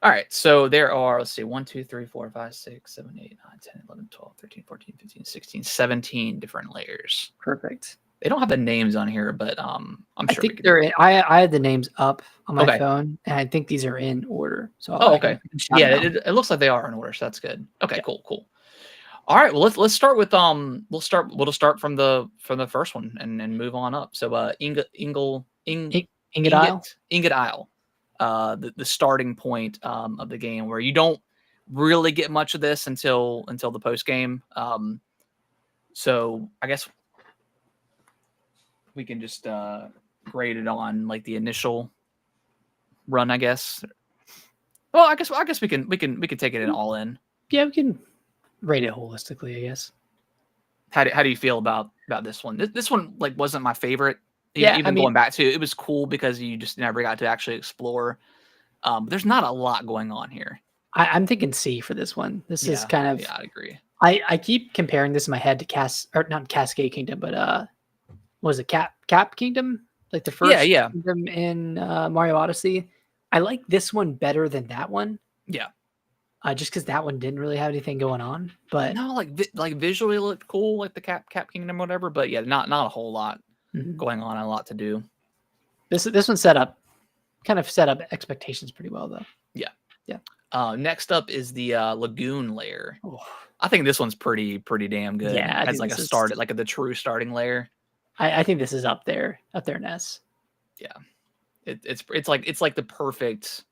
All right, so there are, let's see, 1, 2, 3, 4, 5, 6, 7, 8, 9, 10, 11, 12, 13, 14, 15, 16, 17 different layers. Perfect. They don't have the names on here, but I'm sure. I think they're in, I had the names up on my phone, and I think these are in order. So okay. Yeah, it looks like they are in order, so that's good. Okay, cool. All right, well let's start with we'll just start from the first one and move on up. So Ingot Isle. The starting point of the game, where you don't really get much of this until the post game. So I guess we can just grade it on like the initial run, I guess. Well, I guess we can take it in all in. Yeah, we can rate it holistically, I guess. How do you feel about this one? This one like wasn't my favorite. Yeah, even going back to it was cool because you just never got to actually explore. But there's not a lot going on here. I'm thinking C for this one. This is kind of. Yeah, I agree. I keep comparing this in my head to not Cascade Kingdom, but what was it Cap Kingdom? Like the first kingdom in Mario Odyssey. I like this one better than that one. Yeah. Just because that one didn't really have anything going on, but no, like visually it looked cool, like the Cap Kingdom, whatever. But yeah, not a whole lot going on, a lot to do. This one kind of set up expectations pretty well, though. Yeah. Next up is the Lagoon layer. Oh. I think this one's pretty damn good. Yeah, as like the true starting layer. I think this is up there in S. Yeah, it's like the perfect.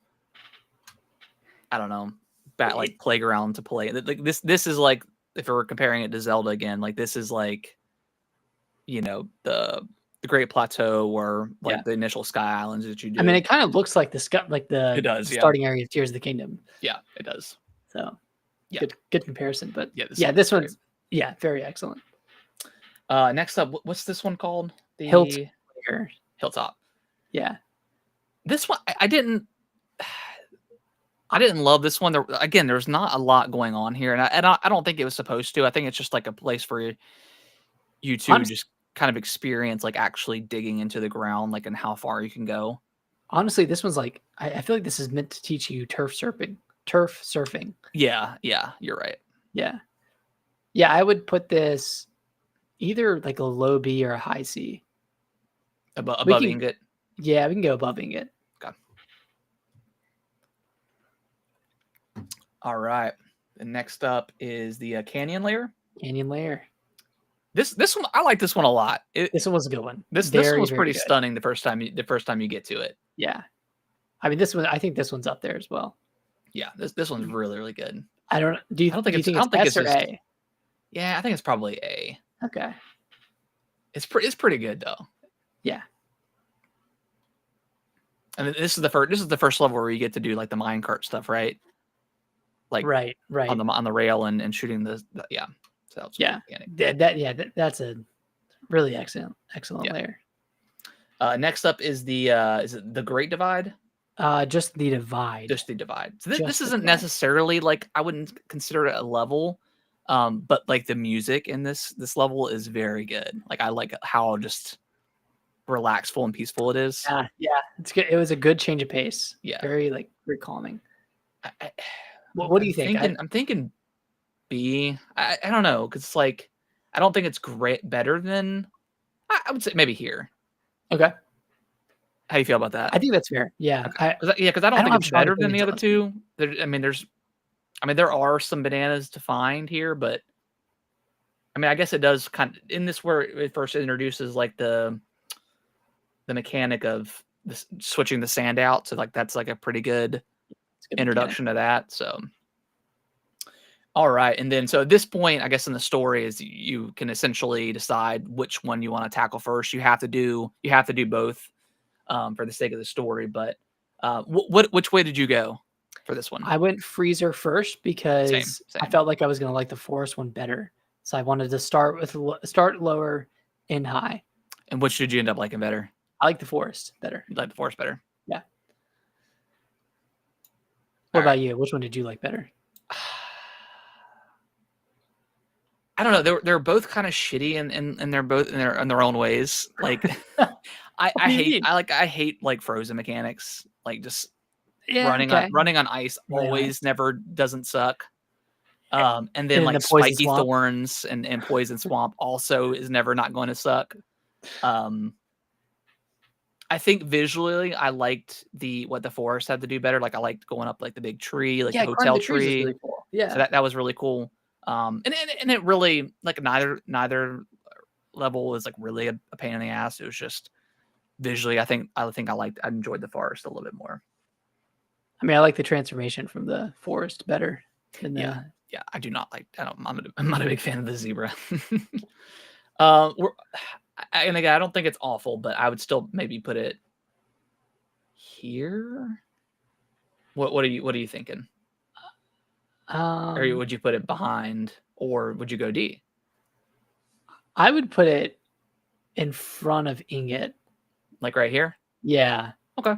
I don't know. Like playground to play. Like this is like, if we were comparing it to Zelda again, like this is like, the Great Plateau or like the initial Sky Islands that you do. I mean, it kind of looks like the it does, starting area of Tears of the Kingdom. Yeah, it does. So good comparison. But this one's very excellent. Next up, what's this one called? The Hilltop. Yeah. This one I didn't love this one. There's not a lot going on here, and I don't think it was supposed to. I think it's just like a place for you to just kind of experience like actually digging into the ground, like, and how far you can go. Honestly, this one's like I feel like this is meant to teach you turf surfing. Yeah, you're right. Yeah, I would put this either like a low B or a high C. Above Ingot. Yeah, we can go above Ingot. Okay. All right. And next up is the Canyon layer. This one, I like this one a lot. This one was a good one. This one was pretty stunning the first time you get to it. Yeah, I mean I think this one's up there as well. Yeah, this one's really, really good. I don't think it's S or A? Yeah, I think it's probably A. Okay. It's pretty good though. Yeah. And this is the first level where you get to do like the minecart stuff, right? Like right on the rail and shooting the yeah. So that's a really excellent layer. Next up is is it the Great Divide? Just the Divide. So this isn't necessarily like, I wouldn't consider it a level, but like the music in this level is very good. Like I like how just relaxful and peaceful it is. Yeah, it's good. It was a good change of pace. Yeah. Very very calming. I, What do you think? I'm thinking B. I don't know, because it's like I don't think it's better than I would say maybe here. Okay. How do you feel about that? I think that's fair. Yeah. Okay. Because I don't think have it's strong better than the opinions other on two. There are some bananas to find here, but I mean, I guess it does kind of in this where it first introduces like the mechanic of switching the sand out. So like that's like a pretty good introduction to that. So all right, and then so at this point, I guess in the story is you can essentially decide which one you want to tackle first. You have to do both for the sake of the story. But which way did you go for this one? I went freezer first because Same. I felt like I was going to like the forest one better. So I wanted to start lower and high. And which did you end up liking better? I like the forest better. You like the forest better? Yeah. What about you? Which one did you like better? I don't know. They're both kind of shitty and they're both in their own ways. Like I hate like frozen mechanics. Like just running on ice always never doesn't suck. And then like spiky thorns and poison swamp also is never not going to suck. I think visually I liked what the forest had to do better. Like I liked going up like the big tree, like the hotel tree. Really cool. Yeah. So that was really cool. And it really like neither level was like really a pain in the ass. It was just visually, I enjoyed the forest a little bit more. I mean, I like the transformation from the forest better than yeah. I do not like. I'm not a big fan of the zebra. And again, I don't think it's awful, but I would still maybe put it here. What are you thinking? Or would you put it behind, or would you go D? I would put it in front of Ingot. Like right here? Yeah. Okay.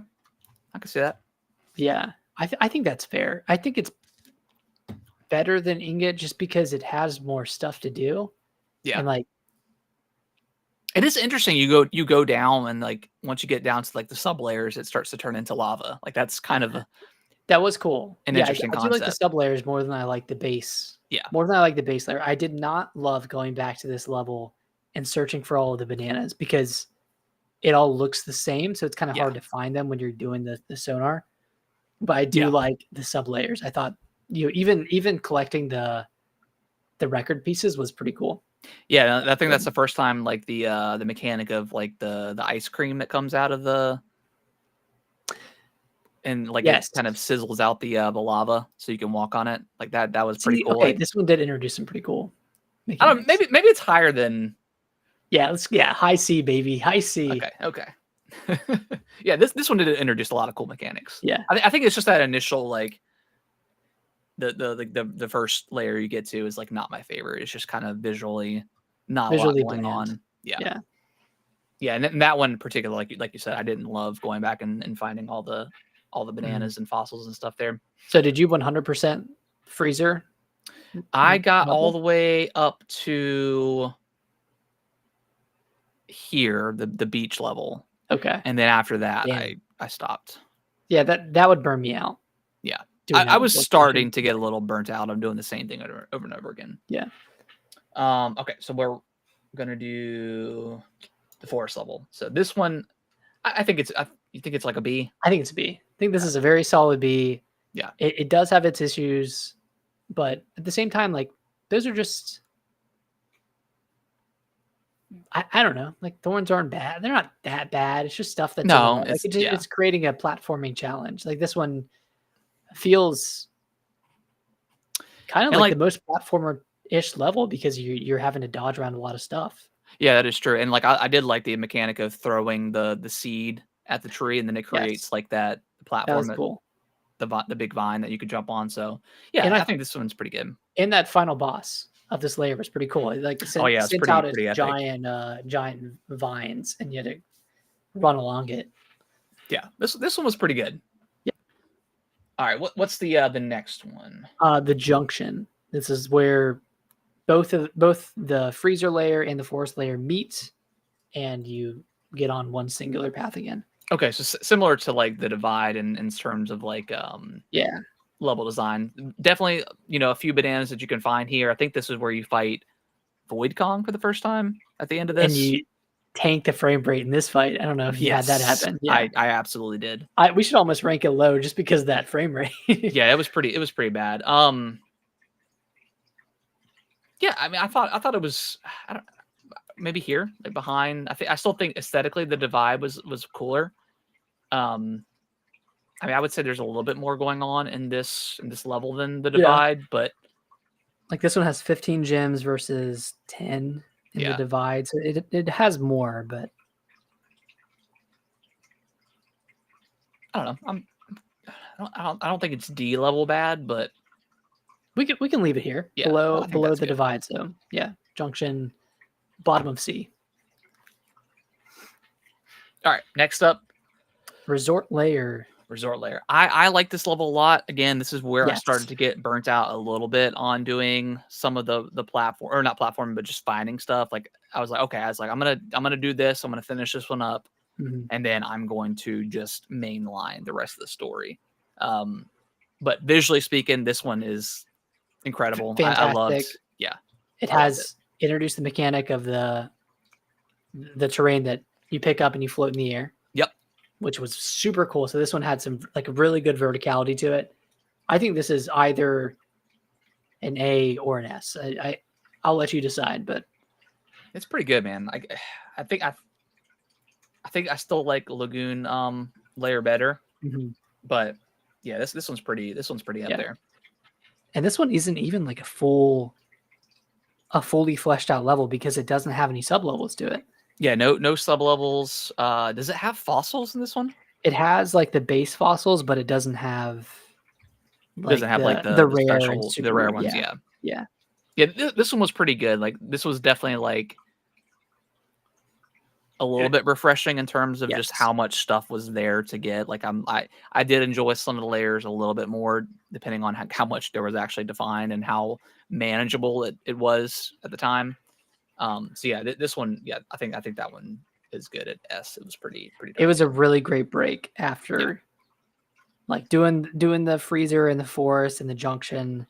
I can see that. Yeah. I think that's fair. I think it's better than Ingot just because it has more stuff to do. Yeah. And like it is interesting. You go down and like once you get down to like the sub layers, it starts to turn into lava. Like that's kind of that was cool. An interesting concept. I do like the sub layers more than I like the base. Yeah. More than I like the base layer. I did not love going back to this level and searching for all of the bananas because it all looks the same. So it's kind of hard to find them when you're doing the sonar. But I do like the sub layers. I thought even collecting the record pieces was pretty cool. Yeah, I think that's the first time like the mechanic of like the ice cream that comes out of the and like it kind of sizzles out the lava so you can walk on it. Like that was pretty cool. Okay, this one did introduce some pretty cool mechanics. I don't maybe it's higher than high C, baby. High C. Okay. Yeah, this one did introduce a lot of cool mechanics. Yeah. I think it's just that initial like the first layer you get to is like not my favorite. It's just kind of visually not a lot going on. Yeah. And that one in particular, like you said, I didn't love going back and finding all the bananas and fossils and stuff there. So did you 100% freezer? I got all the way up to here, the beach level. Okay. And then after that, I stopped. Yeah, that would burn me out. Yeah. I was starting to get a little burnt out. I'm doing the same thing over and over again. Yeah. Okay, so we're gonna do the forest level. So this one, I think it's. You think it's like a B? I think it's a B. I think this is a very solid B. Yeah. It does have its issues, but at the same time, like those are just. I don't know. Like thorns aren't bad. They're not that bad. It's just stuff that's it's creating a platforming challenge. Like this one feels kind of like the most platformer-ish level because you're having to dodge around a lot of stuff. Yeah, that is true. And like I did like the mechanic of throwing the seed at the tree and then it creates like that platform. That was cool. The big vine that you could jump on. So yeah, and I think this one's pretty good. And that final boss of this layer was pretty cool. Like it sent out its giant vines and you had to run along it. Yeah, this one was pretty good. Yeah. All right, what's the next one? The junction. This is where both the freezer layer and the forest layer meet, and you get on one singular path again. Okay, so similar to like the Divide in terms of like Yeah, level design. Definitely, a few bananas that you can find here. I think this is where you fight Void Kong for the first time at the end of this. and you tank the frame rate in this fight. I don't know if you had that happen. Yeah, I absolutely did. We should almost rank it low just because of that frame rate. Yeah, it was pretty bad. Yeah, I mean, I thought it was, I don't, maybe here, like behind. I still think aesthetically the Divide was cooler. I mean, I would say there's a little bit more going on in this level than the Divide, but like this one has 15 gems versus 10 in the Divide, so it has more, but I don't know. I don't think it's D level bad, but we can leave it here below the Divide. So yeah, Junction, bottom of C. All right, next up, Resort Layer. I like this level a lot. Again, this is where I started to get burnt out a little bit on doing some of the platform, or not platform, but just finding stuff. Like I was like, I'm gonna do this. I'm gonna finish this one up, and then I'm going to just mainline the rest of the story. But visually speaking, this one is incredible. Fantastic. I loved. Yeah, it has introduced the mechanic of the terrain that you pick up and you float in the air. Yep. Which was super cool. So this one had some like really good verticality to it. I think this is either an A or an S. I'll let you decide, but it's pretty good, man. I think I still like Lagoon Layer better, but yeah, this one's pretty up there. And this one isn't even like a fully fleshed out level because it doesn't have any sub levels to it. Yeah, no sub levels. Does it have fossils in this one? It has like the base fossils, but it doesn't have. Like, the rare special, the rare ones. Yeah. This one was pretty good. Like this was definitely like a little bit refreshing in terms of just how much stuff was there to get. Like I did enjoy some of the layers a little bit more, depending on how much there was actually defined and how manageable it was at the time. So yeah, this one, I think that one is good at S. It was pretty. It was a really great break after, like doing the freezer and the forest and the junction.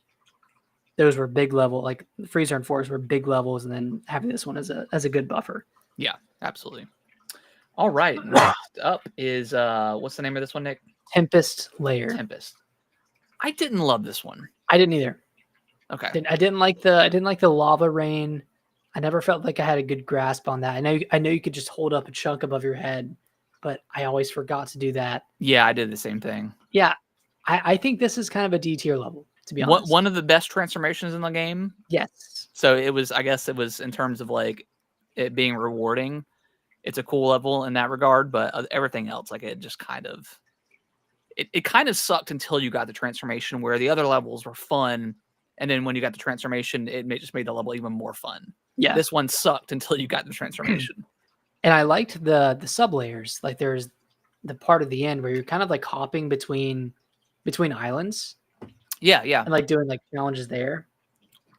Those were big level. Like the freezer and forest were big levels, and then having this one as a good buffer. Yeah, absolutely. All right, next up is what's the name of this one, Nick? Tempest Layer. Tempest. I didn't love this one. I didn't either. Okay. I didn't like the lava rain. I never felt like I had a good grasp on that. I know you could just hold up a chunk above your head, but I always forgot to do that. Yeah, I did the same thing. Yeah, I think this is kind of a D tier level, to be honest. One of the best transformations in the game. Yes. So I guess it was in terms of like it being rewarding. It's a cool level in that regard, but everything else, like it just kind of, it kind of sucked until you got the transformation, where the other levels were fun. And then when you got the transformation, it just made the level even more fun. Yeah. This one sucked until you got the transformation. And I liked the sub layers. Like there's the part at the end where you're kind of like hopping between islands. Yeah. And like doing like challenges there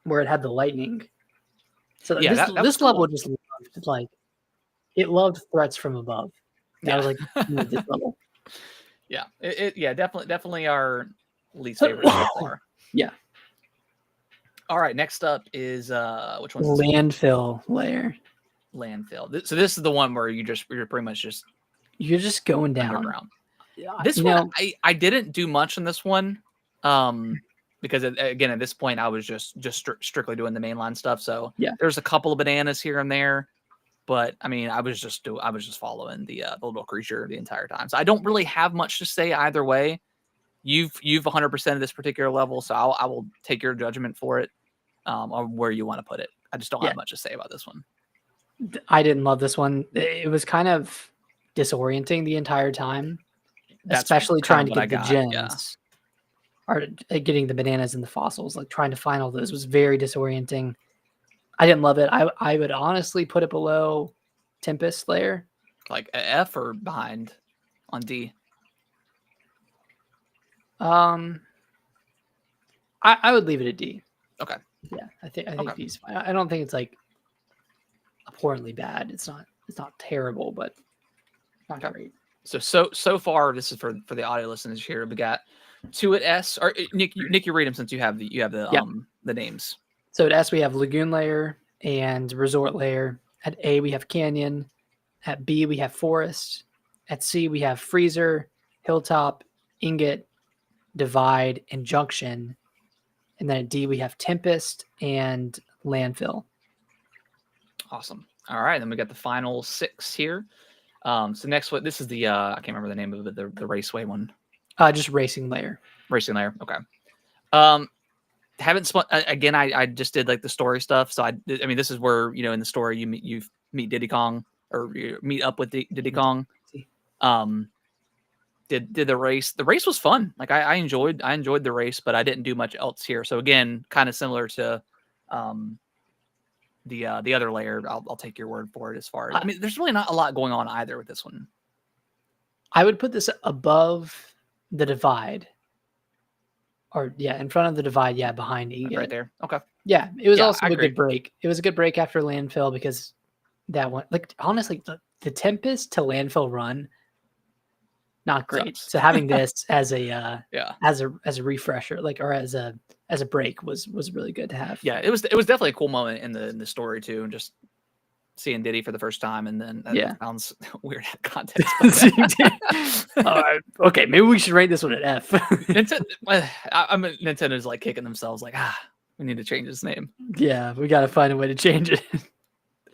where it had the lightning. So yeah, this cool. Level just loved, like it loved threats from above. That was like this level. Yeah. Definitely our least favorite so far. Yeah. All right, next up is which one's Landfill Layer. Landfill. So this is the one where you're pretty much just going down. Underground. This one, I didn't do much in this one, because again at this point I was just strictly doing the mainline stuff. So there's a couple of bananas here and there, but I mean I was just following the little creature the entire time. So I don't really have much to say either way. You've 100% of this particular level, so I will take your judgment for it, on where you want to put it. I just don't have much to say about this one. I didn't love this one. It was kind of disorienting the entire time, especially trying to get the gems or getting the bananas and the fossils. Like trying to find all those was very disorienting. I didn't love it. I would honestly put it below Tempest Layer. Like F or behind on D. I would leave it at D. Okay. Yeah, I think D's fine. I don't think it's like abhorrently bad. It's not terrible, but Not great. So far, this is for the audio listeners here. We got 2 at S. Or Nick, you read them since you have the names. So at S we have Lagoon Layer and Resort Layer. At A we have Canyon. At B we have Forest. At C we have Freezer, Hilltop, Ingot, Divide, and Junction. And then at D we have Tempest and Landfill. Awesome. All right, then we got the final 6 here. So next one, this is the I can't remember the name of it, the Raceway one. Just Racing Layer. Racing Layer. Okay. Haven't spun again. I just did like the story stuff. So I mean, this is where in the story you meet Diddy Kong, or you meet up with Diddy Kong. Did the race. The race was fun. Like I enjoyed the race, but I didn't do much else here. So again, kind of similar to the other layer. I'll take your word for it as far as I mean, there's really not a lot going on either with this one. I would put this above the Divide. Or in front of the Divide, behind Ingot. Right there. Okay. Yeah, it was also a good break. It was a good break after Landfill because that one, like honestly, the Tempest to Landfill run, not great. So having this as a as a refresher, like or as a break was really good to have. Yeah, it was definitely a cool moment in the story too, and just seeing Diddy for the first time, and then that sounds weird at context. Okay, maybe we should rate this one at F. Nintendo's like kicking themselves, like we need to change his name. Yeah, we got to find a way to change it.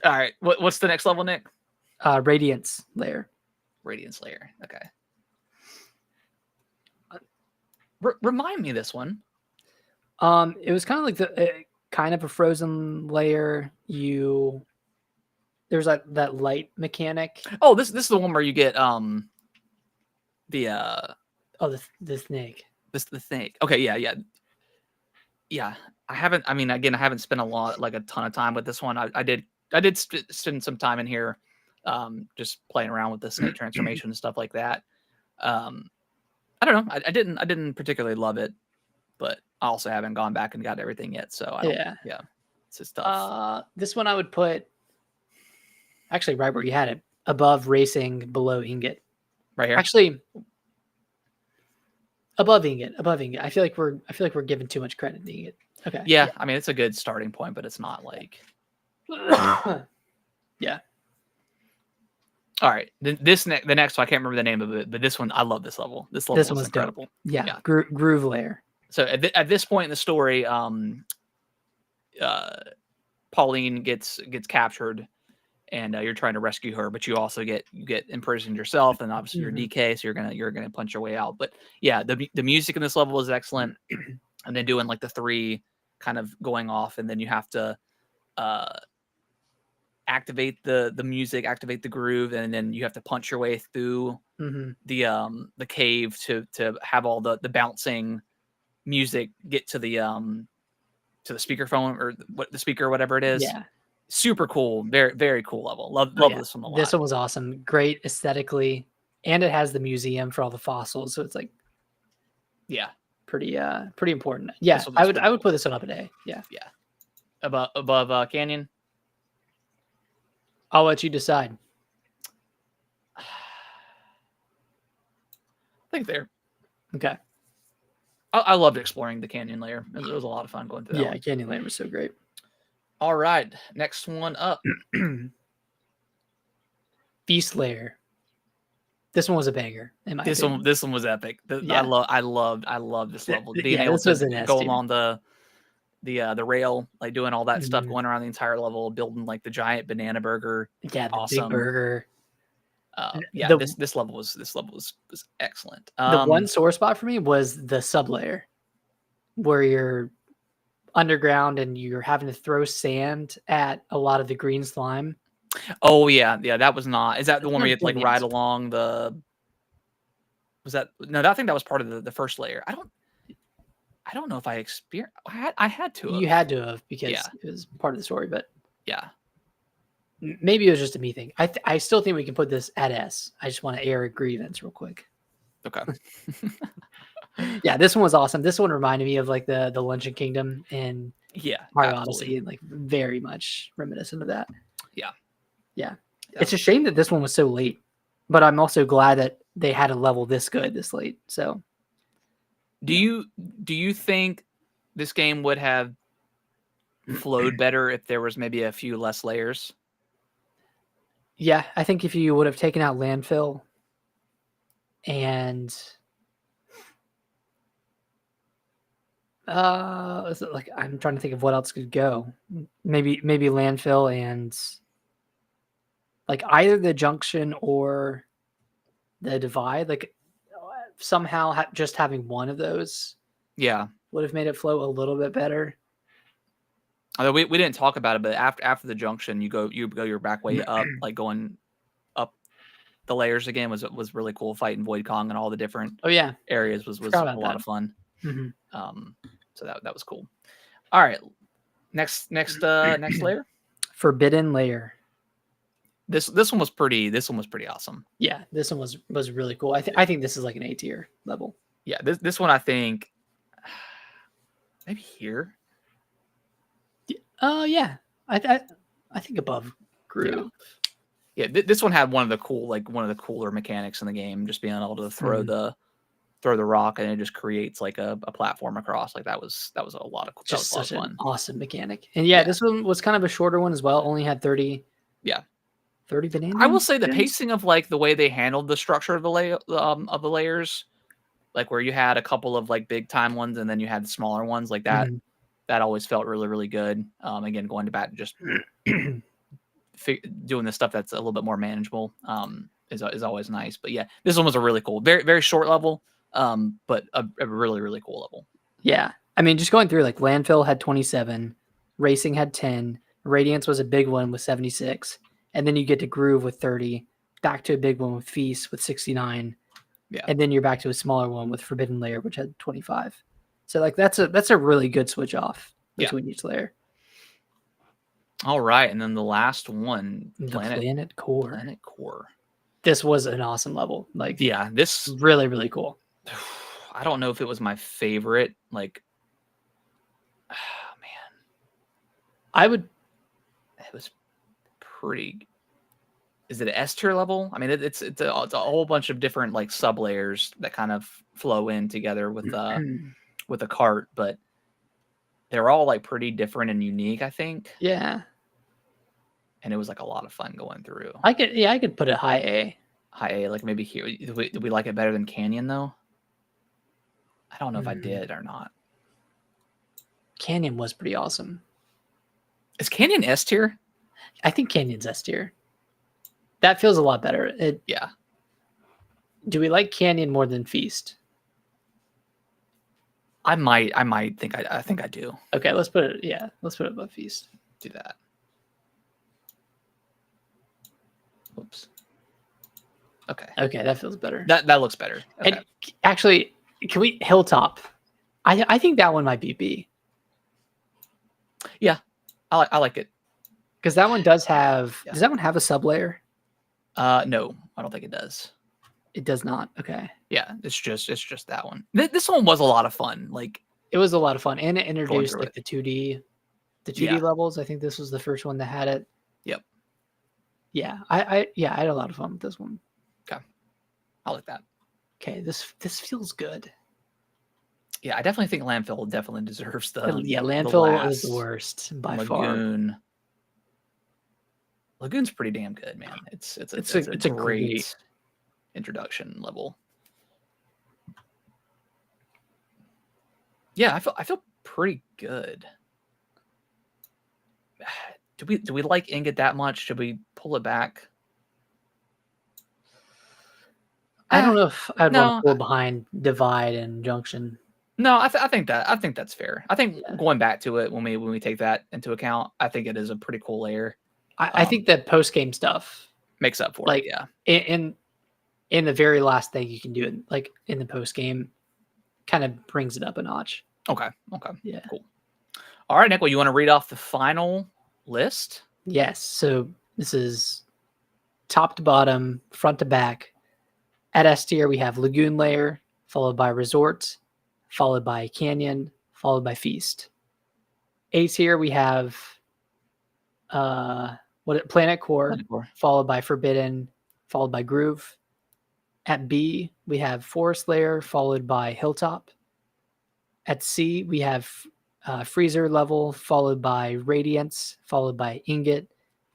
All right, what's the next level, Nick? Radiance Layer. Radiance Layer. Okay. Remind me of this one. It was kind of like kind of a frozen layer. There's like that light mechanic. Oh, this is the one where you get the snake. The snake. Okay, yeah. I haven't spent a ton of time with this one. I did spend some time in here, just playing around with the snake transformation and stuff like that. I don't know. I didn't particularly love it, but I also haven't gone back and got everything yet. So it's just tough. This one I would put actually right where you had it, above Racing, below Ingot. Right here. Actually, above Ingot. I feel like we're giving too much credit to Ingot. Okay. Yeah, I mean it's a good starting point, but it's not like. Yeah. All right. The next one, I can't remember the name of it, but this one, I love this level. This level was incredible. Dope. Yeah. Groove Layer. So at this point in the story, Pauline gets captured, and you're trying to rescue her, but you also get imprisoned yourself, and obviously you're DK, so you're gonna punch your way out. But yeah, the music in this level is excellent, and then doing like the 3 kind of going off, and then you have to activate the music, activate the groove, and then you have to punch your way through the cave to have all the bouncing music get to the speakerphone or the speaker or whatever it is. Yeah. Super cool. Very, very cool level. Love this one a lot. This one was awesome. Great aesthetically. And it has the museum for all the fossils. So it's like pretty important. Yeah. I would put this one up at A. Yeah. Yeah. Above Canyon. I'll let you decide. I think there. Okay. I loved exploring the Canyon layer. It was a lot of fun going through that one. Canyon layer was so great. All right, next one up. Feast Layer. This one was a banger. This one was epic. I love this level. Being able to go along the rail, like doing all that stuff, going around the entire level, building like the giant banana burger. Yeah, the big burger. This level was excellent. The one sore spot for me was the sub layer, where you're underground and you're having to throw sand at a lot of the green slime. Oh yeah, that was not. Is that the one where you had to like ride along the? Was that no? I think that was part of the first layer. I don't know if I experienced. I had to. You had to have because it was part of the story, but yeah. Maybe it was just a me thing. I still think we can put this at S. I just want to air a grievance real quick. Okay. Yeah, this one was awesome. This one reminded me of like the Luncheon Kingdom and Mario Odyssey, like very much reminiscent of that. Yeah. Yeah. It's a shame that this one was so late. but I'm also glad that they had a level this good this late. So, do you think this game would have flowed better if there was maybe a few less layers? yeah, I think if you would have taken out landfill and like I'm trying to think of what else could go. Maybe landfill and like either the junction or the divide. Like somehow just having one of those Yeah. would have made it flow a little bit better. Although we didn't talk about it, but after the junction, you go your back way up, like going up the layers again was really cool. Fighting Void Kong and all the different areas was a lot of fun. Mm-hmm. So that was cool. All right, next layer, Forbidden Layer. This one was pretty awesome. Yeah, this one was really cool. I think this is like an A tier level. Yeah, this one I think maybe here. Yeah, I think above Groove. Yeah, this one had one of the cooler mechanics in the game, just being able to throw the rock and it just creates like a platform across. Like that was a lot of just such an awesome mechanic. And this one was kind of a shorter one as well. Only had 30. Yeah. 30 bananas. I will say the pacing of like the way they handled the structure of the layers, like where you had a couple of like big time ones and then you had the smaller ones like that. Mm-hmm. That always felt really, really good. Again, going to bat just doing the stuff that's a little bit more manageable is always nice. But yeah, this one was a really cool, very, very short level, but a really, really cool level. Yeah. I mean, just going through, like Landfill had 27, Racing had 10, Radiance was a big one with 76, and then you get to Groove with 30, back to a big one with Feast with 69, and then you're back to a smaller one with Forbidden Layer, which had 25. So like that's a really good switch off between each layer. All right, and then the last one, Planet Core. Planet Core. This was an awesome level. Like this really, really cool. I don't know if it was my favorite. Like, man, it was pretty. Is it an S tier level? I mean, it's a whole bunch of different like sub layers that kind of flow in together with a cart, but they're all like pretty different and unique, I think. Yeah. And it was like a lot of fun going through. I could put it high A. High A, like maybe here. Do we like it better than Canyon though? I don't know if I did or not. Canyon was pretty awesome. Is Canyon S tier? I think Canyon's S tier. That feels a lot better. Yeah. Do we like Canyon more than Feast? I think I think I do. Okay, let's put it. Yeah, let's put it above Feast. Do that. Oops. Okay. Okay, that feels better. That looks better. Okay. And actually, can we Hilltop? I think that one might be B. Yeah, I like it because that one does have. Yeah. Does that one have a sub layer? No, I don't think it does. It does not. Okay. Yeah, it's just that one. This one was a lot of fun. Like it was a lot of fun, and it introduced like the 2D levels. I think this was the first one that had it. Yep. Yeah, I had a lot of fun with this one. Okay, I like that. Okay, this feels good. Yeah, I definitely think Landfill definitely deserves the. Landfill is the worst by far. Lagoon's pretty damn good, man. It's a great introduction level. Yeah, I feel pretty good. Do we like Ingot that much? Should we pull it back? I don't know if I'd want to pull behind Divide and Junction. No, I think that's fair. I think going back to it when we take that into account, I think it is a pretty cool layer. I think that post game stuff makes up for it. Yeah, in the very last thing you can do it, like in the post game, kind of brings it up a notch. Okay. Yeah. Cool. All right, Nick. Well, you want to read off the final list? Yes. So this is top to bottom, front to back. At S tier, we have Lagoon Layer, followed by Resort, followed by Canyon, followed by Feast. A tier, we have Planet Core, followed by Forbidden, followed by Groove. At B, we have Forest Layer, followed by Hilltop. At C, we have Freezer Level, followed by Radiance, followed by Ingot,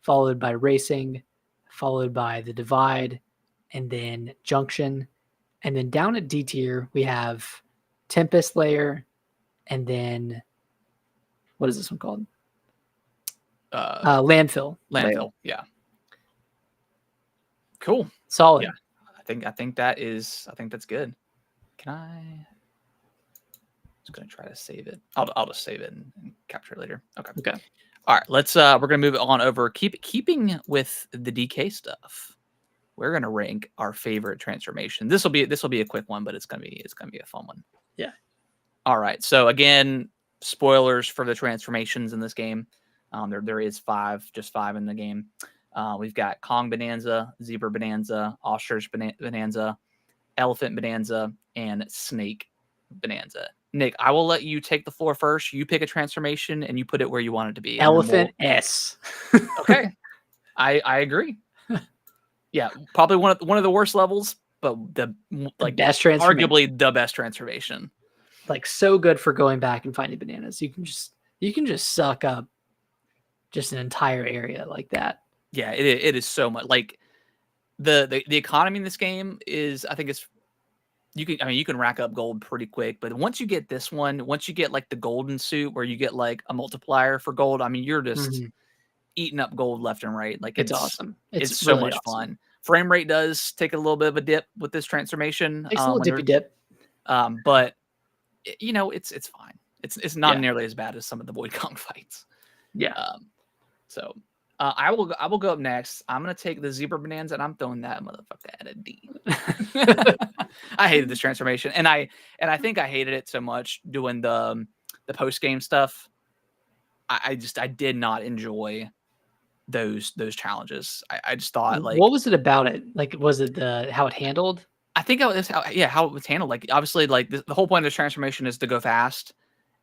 followed by Racing, followed by the Divide, and then Junction. And then down at D tier, we have Tempest Layer, and then what is this one called? Landfill. Landfill. Layer. Yeah. Cool. Solid. Yeah. I think that's good. Can I? Just gonna try to save it. I'll just save it and capture it later. Okay. All right. Let's we're gonna move it on over. Keeping with the DK stuff. We're gonna rank our favorite transformation. This will be a quick one, but it's gonna be a fun one. Yeah. All right. So again, spoilers for the transformations in this game. There is just five in the game. We've got Kong Bananza, Zebra Bananza, Ostrich Bananza, Elephant Bananza, and Snake Bananza. Nick, I will let you take the floor first. You pick a transformation and you put it where you want it to be. Elephant S. Okay. I agree. Yeah, probably one of the worst levels, but the best transformation. Arguably the best transformation. Like so good for going back and finding bananas. You can just suck up just an entire area like that. Yeah, it is so much like the economy in this game is, I think it's you can rack up gold pretty quick, but once you get this one, once you get like the golden suit where you get like a multiplier for gold, I mean you're just eating up gold left and right. Like it's awesome. It's so really much fun. Frame rate does take a little bit of a dip with this transformation. It's a little dippy dip. But it's fine. It's not nearly as bad as some of the Void Kong fights. Yeah. So I will go up next. I'm gonna take the Zebra Bananza and I'm throwing that motherfucker at a D. I hated this transformation, and I think I hated it so much doing the post game stuff. I did not enjoy those challenges. I just thought like, what was it about it? Like, was it how it handled? I think how it was handled. Like obviously, like the whole point of this transformation is to go fast,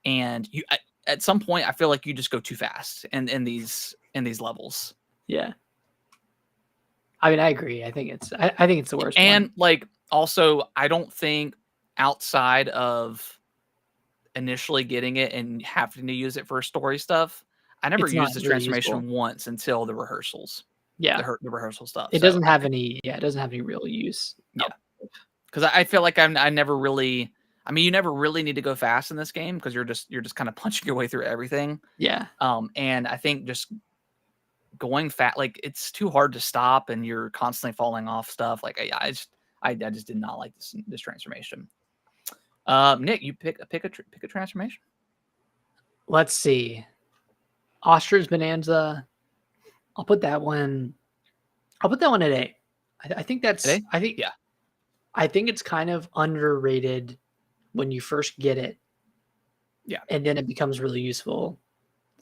and at some point I feel like you just go too fast in these levels. Yeah. I mean, I agree. I think it's the worst. And like also, I don't think outside of initially getting it and having to use it for story stuff, I never used this transformation once until the rehearsals. Yeah, the rehearsal stuff. It doesn't have any. Yeah, it doesn't have any real use. Yeah, because I feel like I never really. I mean, you never really need to go fast in this game because you're just kind of punching your way through everything. Yeah. And I think just going fast, like it's too hard to stop, and you're constantly falling off stuff. Like I just did not like this transformation. Nick, you pick a transformation. Let's see. Ostrich Bananza. I'll put that one at A. I think that's A? I think it's kind of underrated when you first get it. Yeah. And then it becomes really useful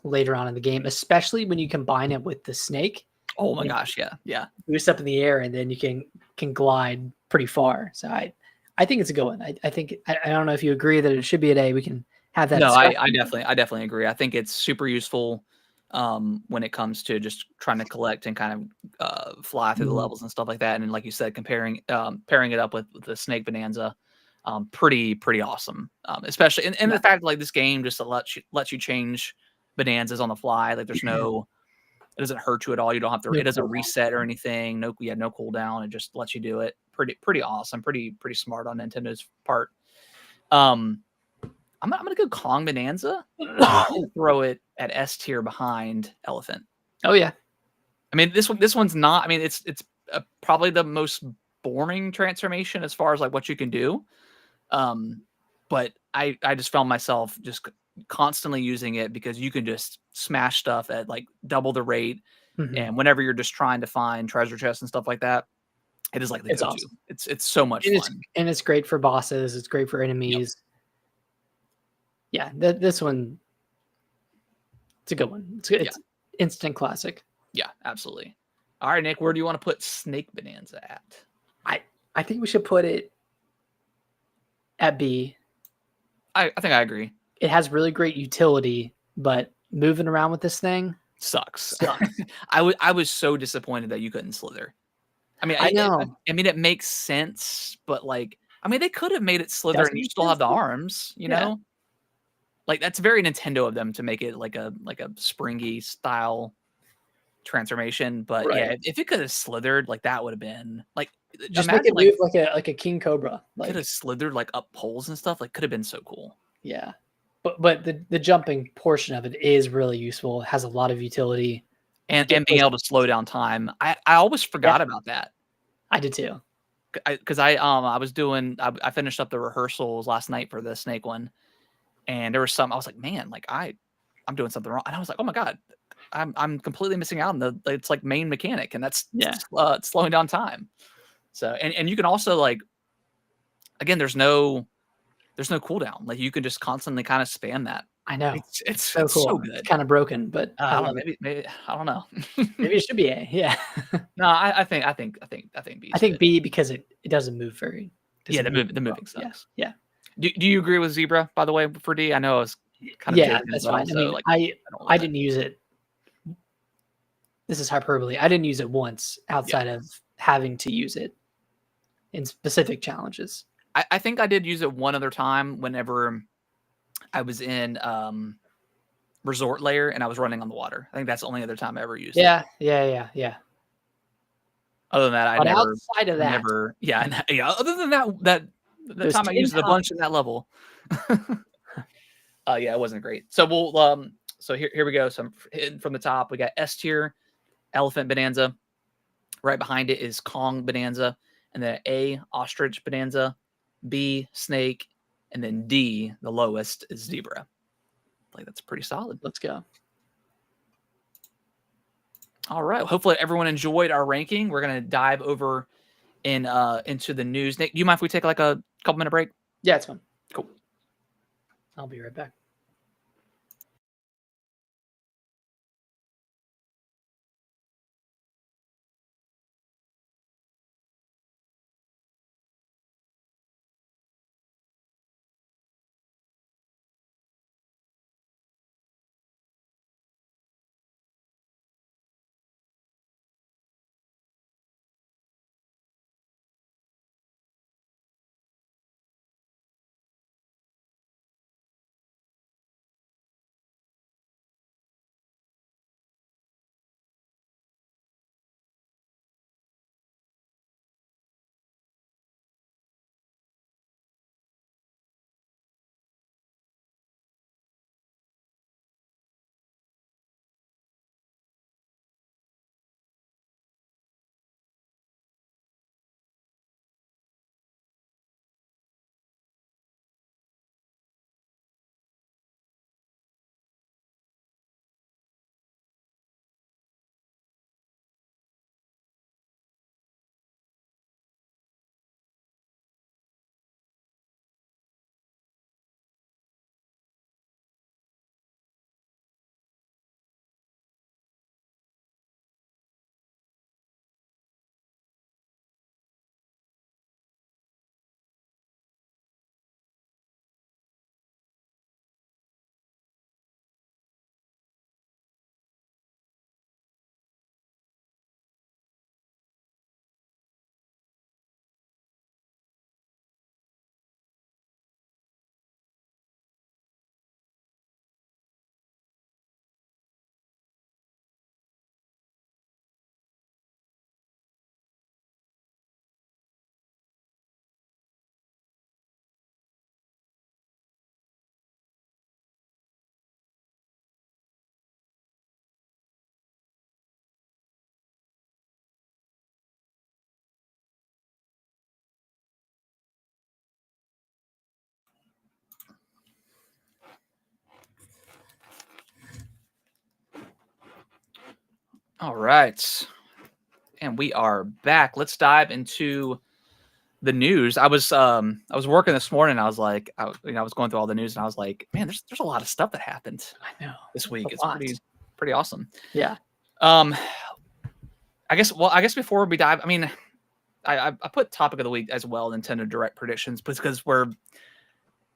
later on in the game, especially when you combine it with the snake. Oh my gosh, yeah. Boost up in the air and then you can glide pretty far. So I think it's a good one. I think I don't know if you agree that it should be at A. We can have that. No, I definitely agree. I think it's super useful when it comes to just trying to collect and kind of fly through the levels and stuff like that. And like you said, pairing it up with the Snake Bananza, pretty awesome. Especially and the fact like this game just lets you change Bananzas on the fly. Like there's no, it doesn't hurt you at all. You don't have to. It doesn't reset or anything. No cooldown. It just lets you do it. Pretty awesome. Pretty smart on Nintendo's part. I'm gonna go Kong Bananza and throw it at S tier behind Elephant. Oh yeah. I mean this one's not. I mean it's probably the most boring transformation as far as like what you can do. But I just found myself just constantly using it because you can just smash stuff at like double the rate, and whenever you're just trying to find treasure chests and stuff like that, it is like the go-to. Awesome. It's so much fun, and it's great for bosses. It's great for enemies. Yep. Yeah, this one, it's a good one. It's instant classic. Yeah, absolutely. All right, Nick, where do you want to put Snake Bananza at? I think we should put it at B. I think I agree. It has really great utility, but moving around with this thing sucks. I was so disappointed that you couldn't slither. I mean, I know. I mean, it makes sense, but like, I mean, they could have made it slither Doesn't and you make still have sense, the though. arms, you Yeah. know? Like that's very Nintendo of them to make it like a springy style transformation. But yeah, Right. if it could have slithered, like that would have been like Just make imagine it like move like a king cobra. could Like, have slithered like up poles and stuff. Like could have been so cool. yeah. But the jumping portion of it is really useful. It has a lot of utility. And Get being those able to slow down time. I always Yeah, forgot about that. I did too. Because I was doing I finished up the rehearsals last night for the Snake one, and there was some I was like, man, like I'm doing something wrong, and I was like, oh my god, I'm completely missing out on the it's like main mechanic, and that's Yeah. slowing down time. So and you can also like again, there's no cooldown. Like you can just constantly kind of spam that. I know. It's So so cool. good. It's kind of broken, but I I don't love know. it. Maybe I don't know. Maybe it should be A. Yeah. No, I think B I is think good. B because it doesn't move very. Yeah, Doesn't move the well. moving Yeah. sucks. Yeah. Do you agree with Zebra, by the way, for D? I know I was kind of Yeah, joking, that's but fine. also I mean, like I don't love I it. didn't use it. This is hyperbole. I didn't use it once Yeah. outside of having to use it in specific challenges. I think I did use it one other time whenever I was in Resort Layer and I was running on the water. I think that's the only other time I ever used it. Yeah. Other than that, I But outside of that, never yeah. Other than that the those time I 10 used it a bunch times in that level. Yeah, it wasn't great. So we'll so here we go. So I'm hitting from the top. We got S tier, Elephant Bonanza. Right behind it is Kong Bonanza, and then A, Ostrich Bonanza, B, Snake, and then D, the lowest, is Zebra. Like that's pretty solid. Let's go. All right. Hopefully everyone enjoyed our ranking. We're gonna dive over in into the news. Nick, do you mind if we take like a couple minute break? Yeah, it's fun. Cool. I'll be right back. All right. And we are back. Let's dive into the news. I was working this morning. I was like, I was going through all the news, and I was like, man, there's a lot of stuff that happened I know. this week. It's A lot. pretty awesome. Yeah. I guess before we dive, I mean, I put topic of the week as well, Nintendo Direct predictions, because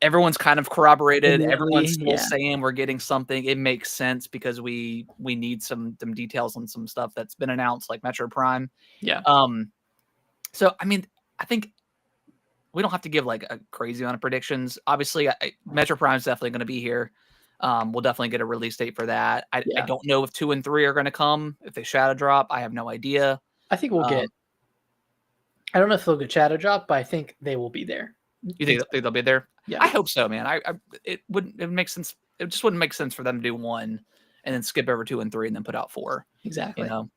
everyone's kind of corroborated. Everyone's still saying we're getting something. It makes sense because we need some details on some stuff that's been announced, like Metro Prime. Yeah. So, I mean, I think we don't have to give like a crazy amount of predictions. Obviously, Metro Prime is definitely going to be here. We'll definitely get a release date for that. I don't know if 2 and 3 are going to come. If they shadow drop, I have no idea. I think we'll get. I don't know if they'll get shadow drop, but I think they will be there. You think they'll be there? Yeah, I hope so, man. It makes sense. It just wouldn't make sense for them to do 1 and then skip over 2 and 3 and then put out 4. Exactly. You know,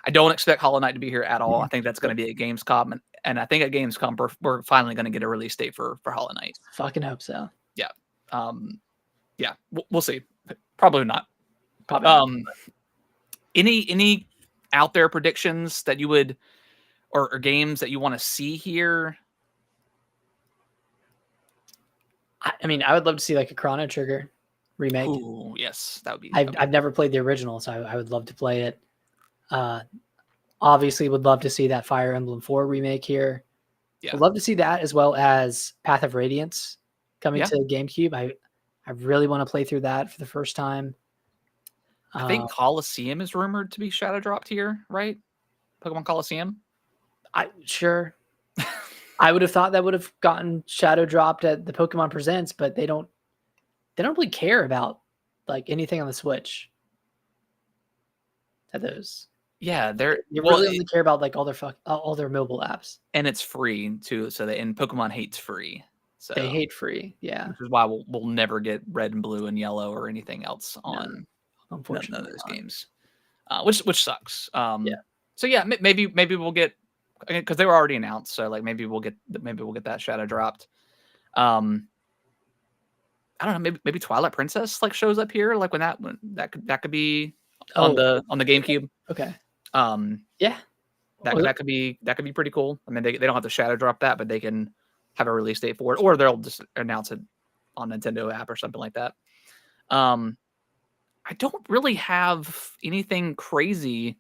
I don't expect Hollow Knight to be here at all. I think that's going to be at Gamescom, and I think at Gamescom we're finally going to get a release date for Hollow Knight. Fucking hope so. Yeah. Yeah. We'll see. Probably not. Probably not. Any out there predictions that you would, or games that you want to see here? I mean, I would love to see like a Chrono Trigger remake. Ooh, yes, that would be. I've never played the original, so I would love to play it. Obviously, would love to see that Fire Emblem 4 remake here. Yeah, I'd love to see that, as well as Path of Radiance coming to GameCube. I really want to play through that for the first time. I think Coliseum is rumored to be shadow dropped here, right? Pokemon Coliseum. Sure. I would have thought that would have gotten shadow dropped at the Pokemon Presents, but they don't really care about like anything on the Switch. At those. Yeah, you really only care about like all their mobile apps. And it's free too, so and Pokemon hates free. So they hate free, yeah. Which is why we'll never get Red and Blue and Yellow or anything else on unfortunately none of those games. Which sucks. Yeah. So yeah, maybe we'll get, because they were already announced, so like maybe we'll get that shadow dropped. I don't know, maybe Twilight Princess like shows up here, like when that could be on the GameCube. Okay. Yeah. That could be pretty cool. I mean, they don't have to shadow drop that, but they can have a release date for it, or they'll just announce it on Nintendo app or something like that. I don't really have anything crazy.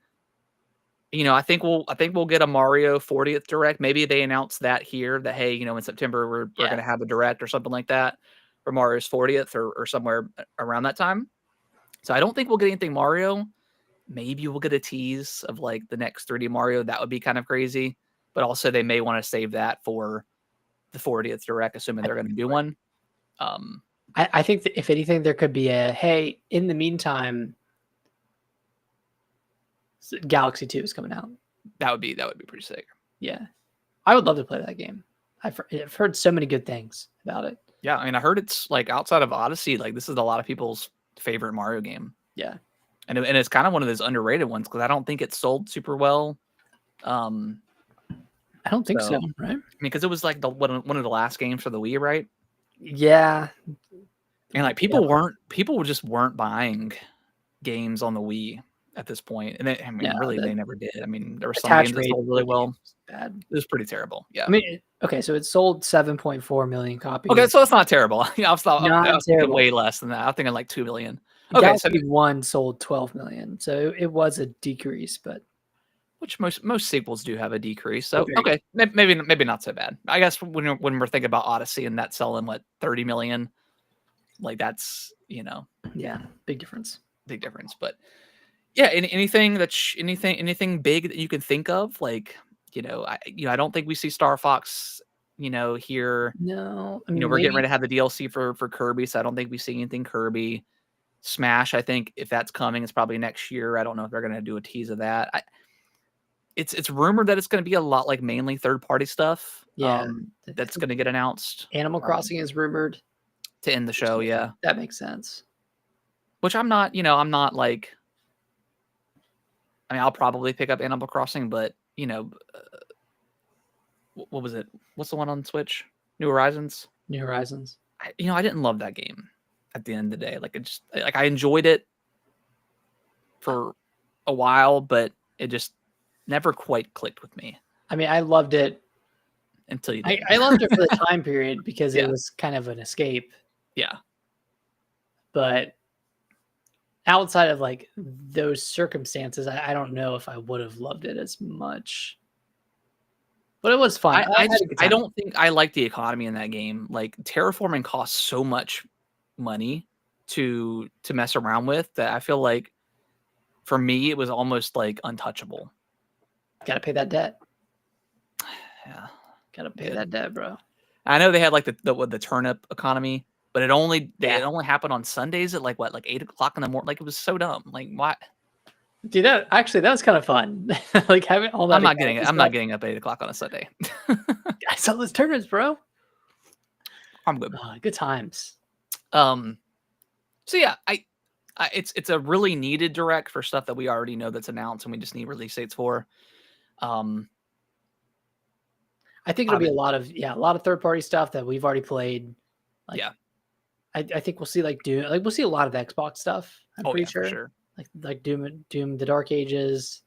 You know, I think we'll get a Mario 40th Direct. Maybe they announce that here, that hey, you know, in September we're going to have a Direct or something like that for Mario's 40th or somewhere around that time. So I don't think we'll get anything Mario. Maybe we'll get a tease of like the next 3D Mario. That would be kind of crazy. But also they may want to save that for the 40th Direct, assuming they're going to do one. I think that if anything, there could be a, hey, in the meantime, Galaxy 2 is coming out. That would be pretty sick. Yeah. I would love to play that game. I've heard so many good things about it. Yeah, I mean, I heard it's like outside of Odyssey, like this is a lot of people's favorite Mario game. Yeah. And it's kind of one of those underrated ones because I don't think it sold super well. I don't think so, right? I mean, because it was like one of the last games for the Wii, right? Yeah. And like people just weren't buying games on the Wii at this point. And they never did. I mean, there were some games that sold really well. Bad. It was pretty terrible. Yeah. I mean, okay, so it sold 7.4 million copies. Okay, so it's not terrible. I was thinking way less than that. I was thinking like 2 million. Okay, Galaxy 1 sold 12 million, so it was a decrease, but which most sequels do have a decrease. So okay, maybe not so bad. I guess when we're thinking about Odyssey and that selling 30 million, like that's, you know, big difference. But yeah, anything big that you can think of, like, you know, I don't think we see Star Fox, you know, here. No, I mean, we're getting ready to have the DLC for Kirby, so I don't think we see anything Kirby. Smash, I think if that's coming, it's probably next year. I don't know if they're going to do a tease of that. It's rumored that it's going to be a lot like mainly third-party stuff. Yeah, that's going to get announced. Animal Crossing is rumored to end the show. Yeah, that makes sense. Which I'm not like. I mean, I'll probably pick up Animal Crossing, but you know, what was it? What's the one on Switch? New Horizons. I didn't love that game. At the end of the day, I enjoyed it for a while, but it just never quite clicked with me. I mean, I loved it until you did. I loved it for the time period because it was kind of an escape. Yeah. But outside of like those circumstances, I don't know if I would have loved it as much. But it was fun. I don't think I like the economy in that game. Like terraforming costs so much money to mess around with that I feel like for me it was almost like untouchable. Got to pay that debt. Yeah, Gotta pay that debt, bro. I know they had like the turnip economy, but it only happened on Sundays at like 8 o'clock in the morning. Like it was so dumb. Like why? Dude, that was kind of fun. Like having all that. I'm not getting up at 8 o'clock on a Sunday. I saw those turnips, bro. I'm good. Good times. So yeah, it's a really needed direct for stuff that we already know that's announced and we just need release dates for. I think it'll be a lot of third party stuff that we've already played. Like, yeah, I think we'll see like Doom. Like we'll see a lot of Xbox stuff. I'm pretty sure. For sure. Like Doom, the Dark Ages.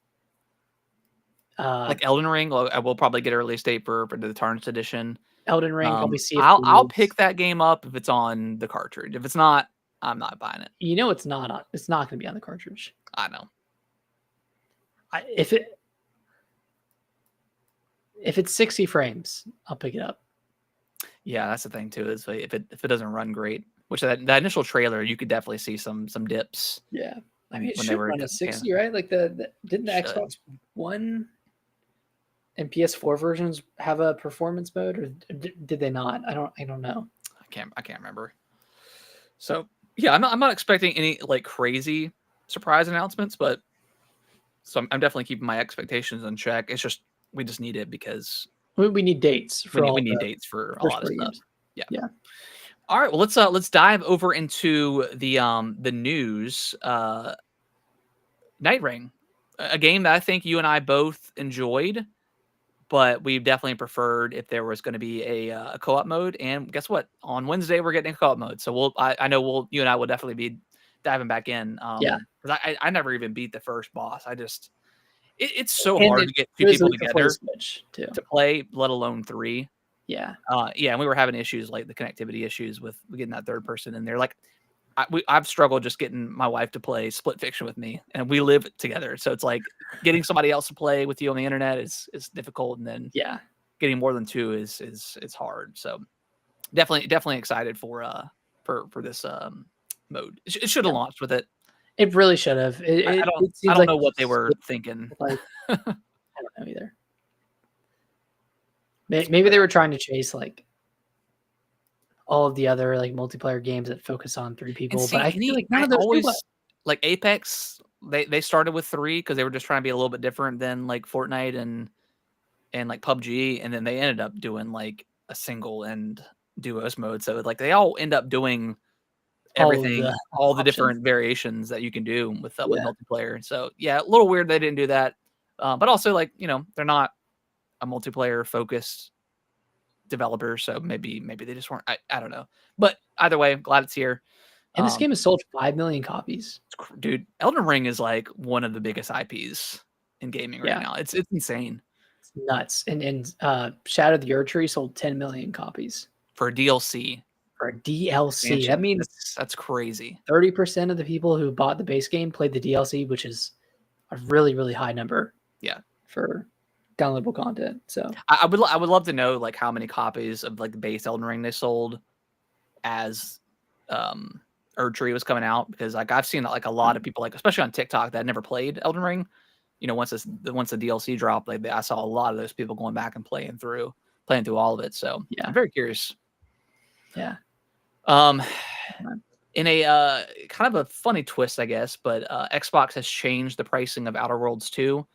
Like Elden Ring, I will probably get a release date for the Tarnished Edition. Elden Ring, probably see. I'll pick that game up if it's on the cartridge. If it's not, I'm not buying it. You know, it's not going to be on the cartridge. I know. If it's 60 frames, I'll pick it up. Yeah, that's the thing too. Is if it doesn't run great, which that initial trailer, you could definitely see some dips. Yeah, I mean, it should run at 60, right? Like didn't the Xbox One and PS4 versions have a performance mode, or did they not? I don't know. I can't remember. So yeah, I'm not expecting any like crazy surprise announcements, but so I'm definitely keeping my expectations in check. It's just we just need it because we need dates. We need dates for a lot of stuff. Yeah. All right. Well, let's dive over into the news. Night Ring, a game that I think you and I both enjoyed, but we definitely preferred if there was going to be a co-op mode. And guess what? On Wednesday we're getting a co-op mode, so I know you and I will definitely be diving back in. Because I never even beat the first boss. It's so hard to get two people together to play, let alone three. Yeah. And we were having issues like the connectivity issues with getting that third person in there. Like I've struggled just getting my wife to play Split Fiction with me, and we live together. So it's like getting somebody else to play with you on the internet is difficult. And then getting more than two is hard. So definitely excited for this mode. It should have launched with it. It really should have. I don't know what they were thinking. Like, I don't know either. Maybe they were trying to chase like all of the other like multiplayer games that focus on three people. But I feel like none of those like Apex, they started with three because they were just trying to be a little bit different than like Fortnite and like PUBG, and then they ended up doing like a single and duos mode. So like they all end up doing everything, all the different variations that you can do with multiplayer. So yeah, a little weird they didn't do that, but also like they're not a multiplayer focused developer, so maybe they just weren't. I don't know, but either way, I'm glad it's here. And this game has sold 5 million copies. Dude, Elden Ring is like one of the biggest IPs in gaming right now. It's insane. It's nuts. And Shadow of the Erdtree sold 10 million copies for a DLC. For a DLC, that means that's crazy. 30% of the people who bought the base game played the DLC, which is a really, really high number. Yeah, for downloadable content. So I would love to know like how many copies of like the base Elden Ring they sold as Erdtree was coming out, because like I've seen like a lot of people, like especially on TikTok, that never played Elden Ring. Once the DLC dropped, like I saw a lot of those people going back and playing through all of it. So yeah, I'm very curious. Yeah. In a kind of a funny twist, I guess, but Xbox has changed the pricing of Outer Worlds 2.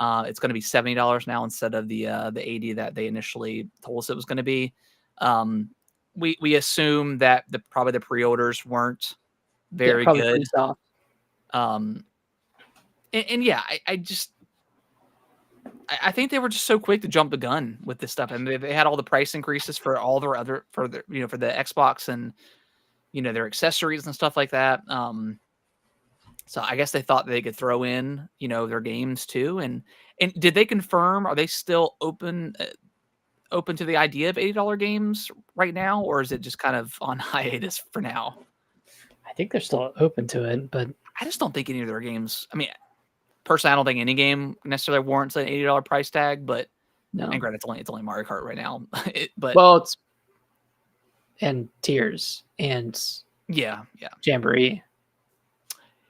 It's going to be $70 now instead of the $80 that they initially told us it was going to be. We assume that probably the pre-orders weren't very good. And yeah, I think they were just so quick to jump the gun with this stuff, and they had all the price increases for all their other for the Xbox and their accessories and stuff like that. So I guess they thought they could throw in their games too. And did they confirm? Are they still open to the idea of $80 games right now, or is it just kind of on hiatus for now? I think they're still open to it, but I just don't think any of their games. I mean, personally, I don't think any game necessarily warrants an $80 price tag. But no, and granted, it's only Mario Kart right now. It's and Tears and Jamboree.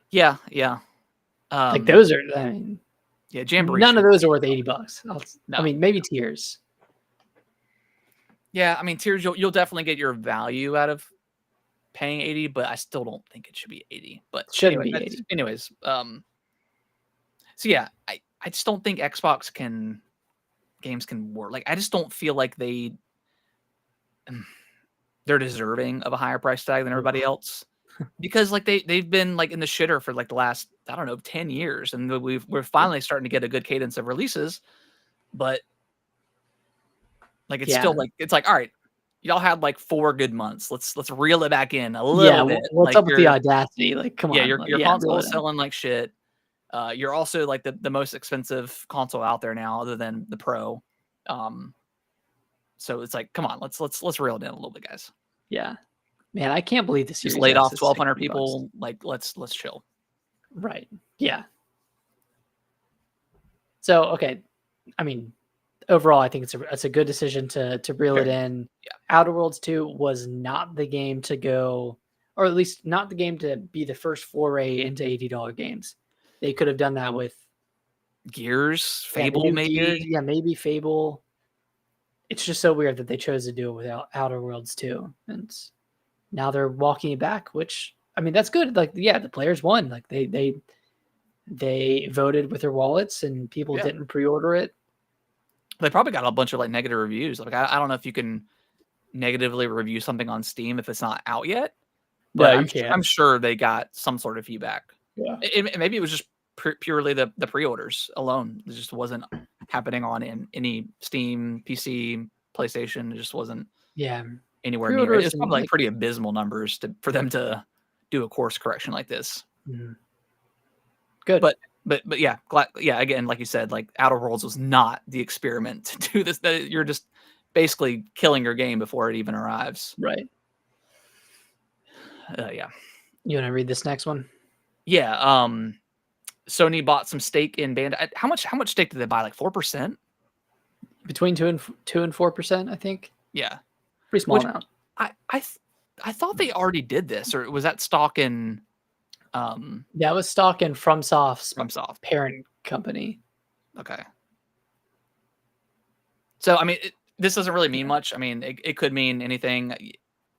Yeah. Like those are. I mean, Jamboree. None of those are worth $80. I mean, maybe Tears. Yeah, I mean, tiers, you'll definitely get your value out of paying 80, but I still don't think it should be 80. But Shouldn't anyway, be 80. anyways, so yeah, I just don't think Xbox games can work. Like, I just don't feel like they're deserving of a higher price tag than everybody else. Because like they've been like in the shitter for like the last, I don't know, 10 years, and we're finally starting to get a good cadence of releases, but like it's still like, it's like, all right, y'all had like 4 good months. Let's reel it back in a little bit. What's Like up with the audacity? Like, come yeah, on. your console is really. selling like shit. You're also like the most expensive console out there now, other than the Pro. So it's like, come on, let's reel it in a little bit, guys. Yeah, man, I can't believe the Series Just laid X off is 1,200 $60. people. Like, let's chill. Right. Yeah. So okay, I mean, overall, I think it's a good decision to reel it in. Yeah. Outer Worlds 2 was not the game to go, or at least not the game to be the first foray into $80 games. They could have done that with Gears, Fable, maybe. Gears, maybe Fable. It's just so weird that they chose to do it without Outer Worlds 2, and now they're walking it back. Which, I mean, that's good. Like, yeah, the players won. Like they voted with their wallets, and people didn't pre-order it. They probably got a bunch of like negative reviews. Like, I don't know if you can negatively review something on Steam if it's not out yet, but I'm sure they got some sort of feedback. Yeah, maybe it was just purely the pre-orders alone. It just wasn't happening on any Steam, PC, PlayStation. It just wasn't anywhere near. It's probably like pretty abysmal numbers for them to do a course correction like this. Mm-hmm. Good, but yeah, again, like you said, like Outer Worlds was not the experiment to do this. You're just basically killing your game before it even arrives. Right. Yeah. You want to read this next one? Yeah. Sony bought some stake in Bandai. How much stake did they buy? Like 4%? Between 2 and 4%, I think. Yeah. Pretty small amount. I thought they already did this, or was that stock in that was stock in FromSoft's parent company. Okay. So I mean, this doesn't really mean much. I mean, it could mean anything.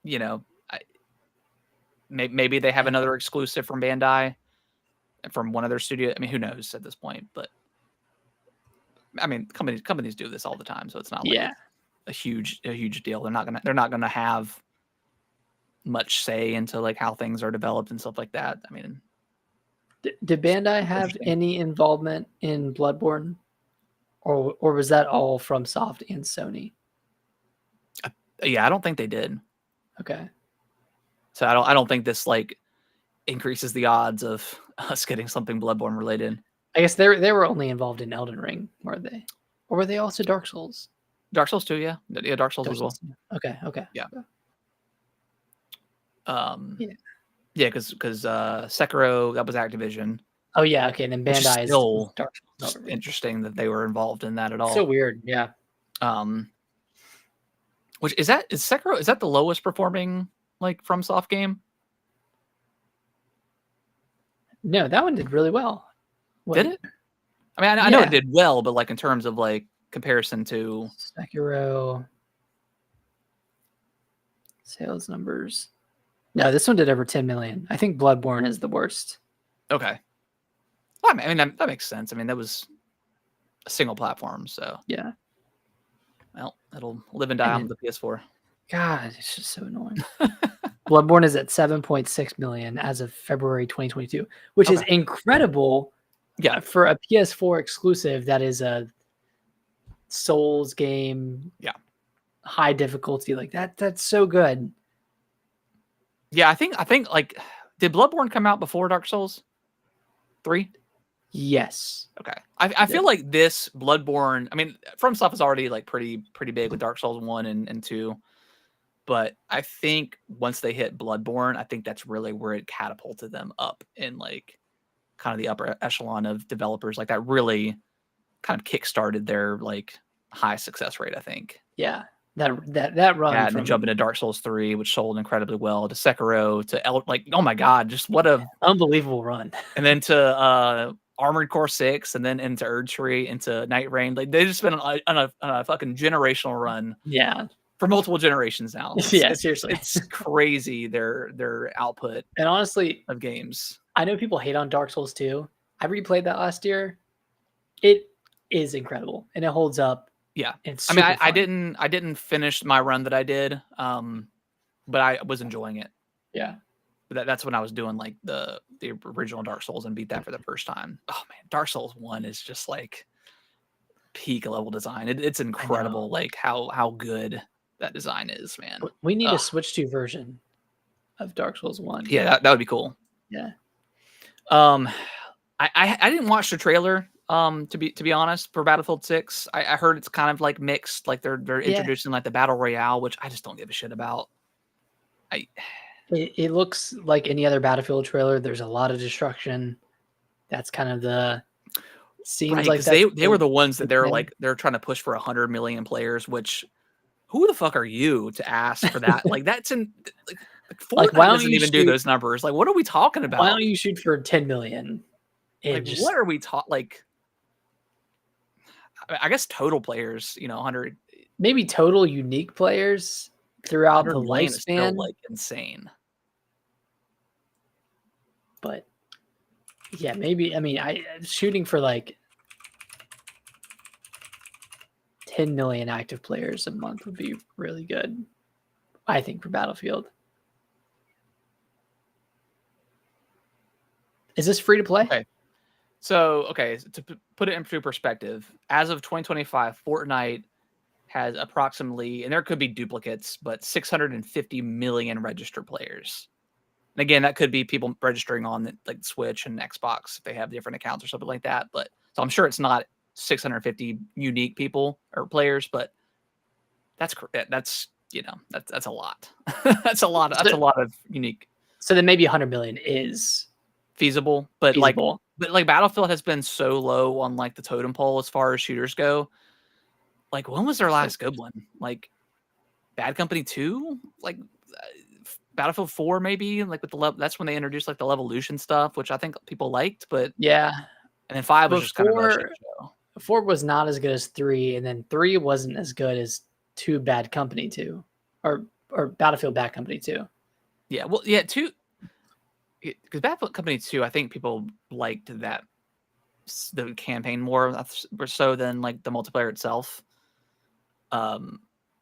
You know, maybe they have another exclusive from Bandai, from one of their studios. I mean, who knows at this point? But I mean, companies do this all the time, so it's not like a huge deal. They're not gonna have much say into like how things are developed and stuff like that. I mean, did Bandai have any involvement in Bloodborne, or was that all FromSoft and Sony? Yeah, I don't think they did. Okay. So I don't think this like increases the odds of us getting something Bloodborne related. I guess they were only involved in Elden Ring, were they? Or were they also Dark Souls? Dark Souls 2, yeah. Yeah, Dark Souls as well. Okay. Yeah. Yeah, because Sekiro, that was Activision. Oh yeah, okay. And then Bandai is still Dark Souls. Interesting that they were involved in that at all. So weird, yeah. Which is Sekiro? Is that the lowest performing like FromSoft game? No, that one did really well. Did it? I mean, I know it did well, but like in terms of like comparison to Sekiro sales numbers. No, this one did over 10 million. I think Bloodborne is the worst. Okay. Well, I mean, that makes sense. I mean, that was a single platform, so yeah. Well, it'll live and die on the PS4. God, it's just so annoying. Bloodborne is at 7.6 million as of February 2022, which is incredible. Yeah, for a PS4 exclusive, that is a Souls game. Yeah, high difficulty like that. That's so good. Yeah, I think like, did Bloodborne come out before Dark Souls 3? Yes. Okay. I feel like this Bloodborne, I mean, FromSoft is already like pretty big with Dark Souls 1 and 2. But I think once they hit Bloodborne, I think that's really where it catapulted them up in like kind of the upper echelon of developers. Like that really kind of kickstarted their like high success rate, I think. Yeah. That run. Yeah, and then jump into Dark Souls 3, which sold incredibly well, to Sekiro, to like, oh my God, just what a unbelievable run. And then to Armored Core 6, and then into Erdtree, into Night Rain. Like they just been on a fucking generational run. Yeah. for multiple generations now. Seriously, it's crazy their output. And honestly, of games. I know people hate on Dark Souls 2. I replayed that last year. It is incredible and it holds up. Yeah, it's I mean, I didn't finish my run that I did, but I was enjoying it. Yeah, but that's when I was doing like the original Dark Souls and beat that for the first time. Oh man, Dark Souls 1 is just like peak level design. It's incredible, like how good that design is, man. We need a Switch 2 version of Dark Souls 1. Yeah, that would be cool. Yeah. I didn't watch the trailer. To be honest, for Battlefield 6, I heard it's kind of like mixed. Like they're introducing like the battle royale, which I just don't give a shit about. It looks like any other Battlefield trailer. There's a lot of destruction. That's kind of the seems right, like they were the ones that they're trying to push for 100 million players. Which who the fuck are you to ask for that? Like that's in Fortnite why don't doesn't you even do those numbers. Like what are we talking about? Why don't you shoot for 10 million? Like what are we talking? Like I guess total players, 100. Maybe total unique players throughout the lifespan. Is still, like insane. But yeah, maybe. I mean, shooting for like 10 million active players a month would be really good, I think, for Battlefield. Is this free to play? Okay. So, to put it into perspective, as of 2025, Fortnite has approximately, and there could be duplicates, but 650 million registered players. And again, that could be people registering on like Switch and Xbox if they have different accounts or something like that. But so I'm sure it's not 650 unique people or players, but that's a lot. That's a lot of unique. So then maybe 100 million is feasible, but like Battlefield has been so low on like the totem pole as far as shooters go. Like when was their last good one? Like Bad Company 2, like Battlefield 4 maybe, like with the that's when they introduced like the Levolution stuff, which I think people liked, but yeah. And then 5 was just kind of a shit show. 4 was not as good as 3, and then 3 wasn't as good as 2 Bad Company 2 or Battlefield Bad Company 2. Yeah, well, yeah, 2 because Battlefield Company 2, I think people liked the campaign more so than like the multiplayer itself.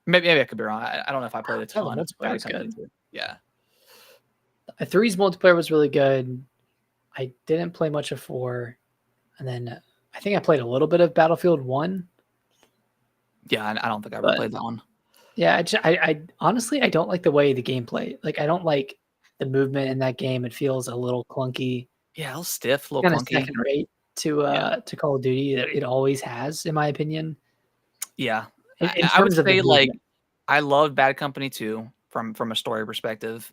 Maybe I could be wrong. I don't know if I played a ton. The multiplayer was good. Yeah. 3's multiplayer was really good. I didn't play much of 4, and then I think I played a little bit of Battlefield 1. Yeah, I don't think I ever played that one. Yeah, I honestly I don't like the way the gameplay. Like I don't like the movement in that game. It feels a little clunky. Yeah, a little stiff, a little clunky. Second rate to Call of Duty. It always has, in my opinion. Yeah, I would say like I love Bad Company 2 from a story perspective.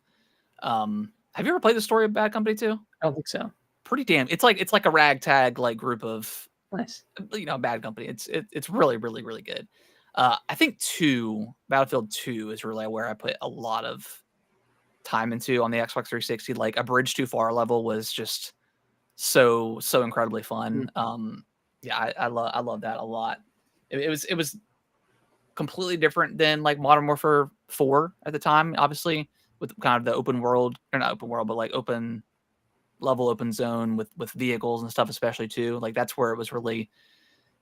Have you ever played the story of Bad Company 2? I don't think so. Pretty damn. It's like a ragtag like group of nice. Bad Company. It's really really really good. I think Battlefield 2 is really where I put a lot of time into on the Xbox 360. Like a Bridge Too Far level was just so incredibly fun. Yeah, I love that a lot. It was completely different than like Modern Warfare 4 at the time, obviously, with kind of the open world, or not open world, but like open level, open zone with vehicles and stuff, especially too. Like that's where it was really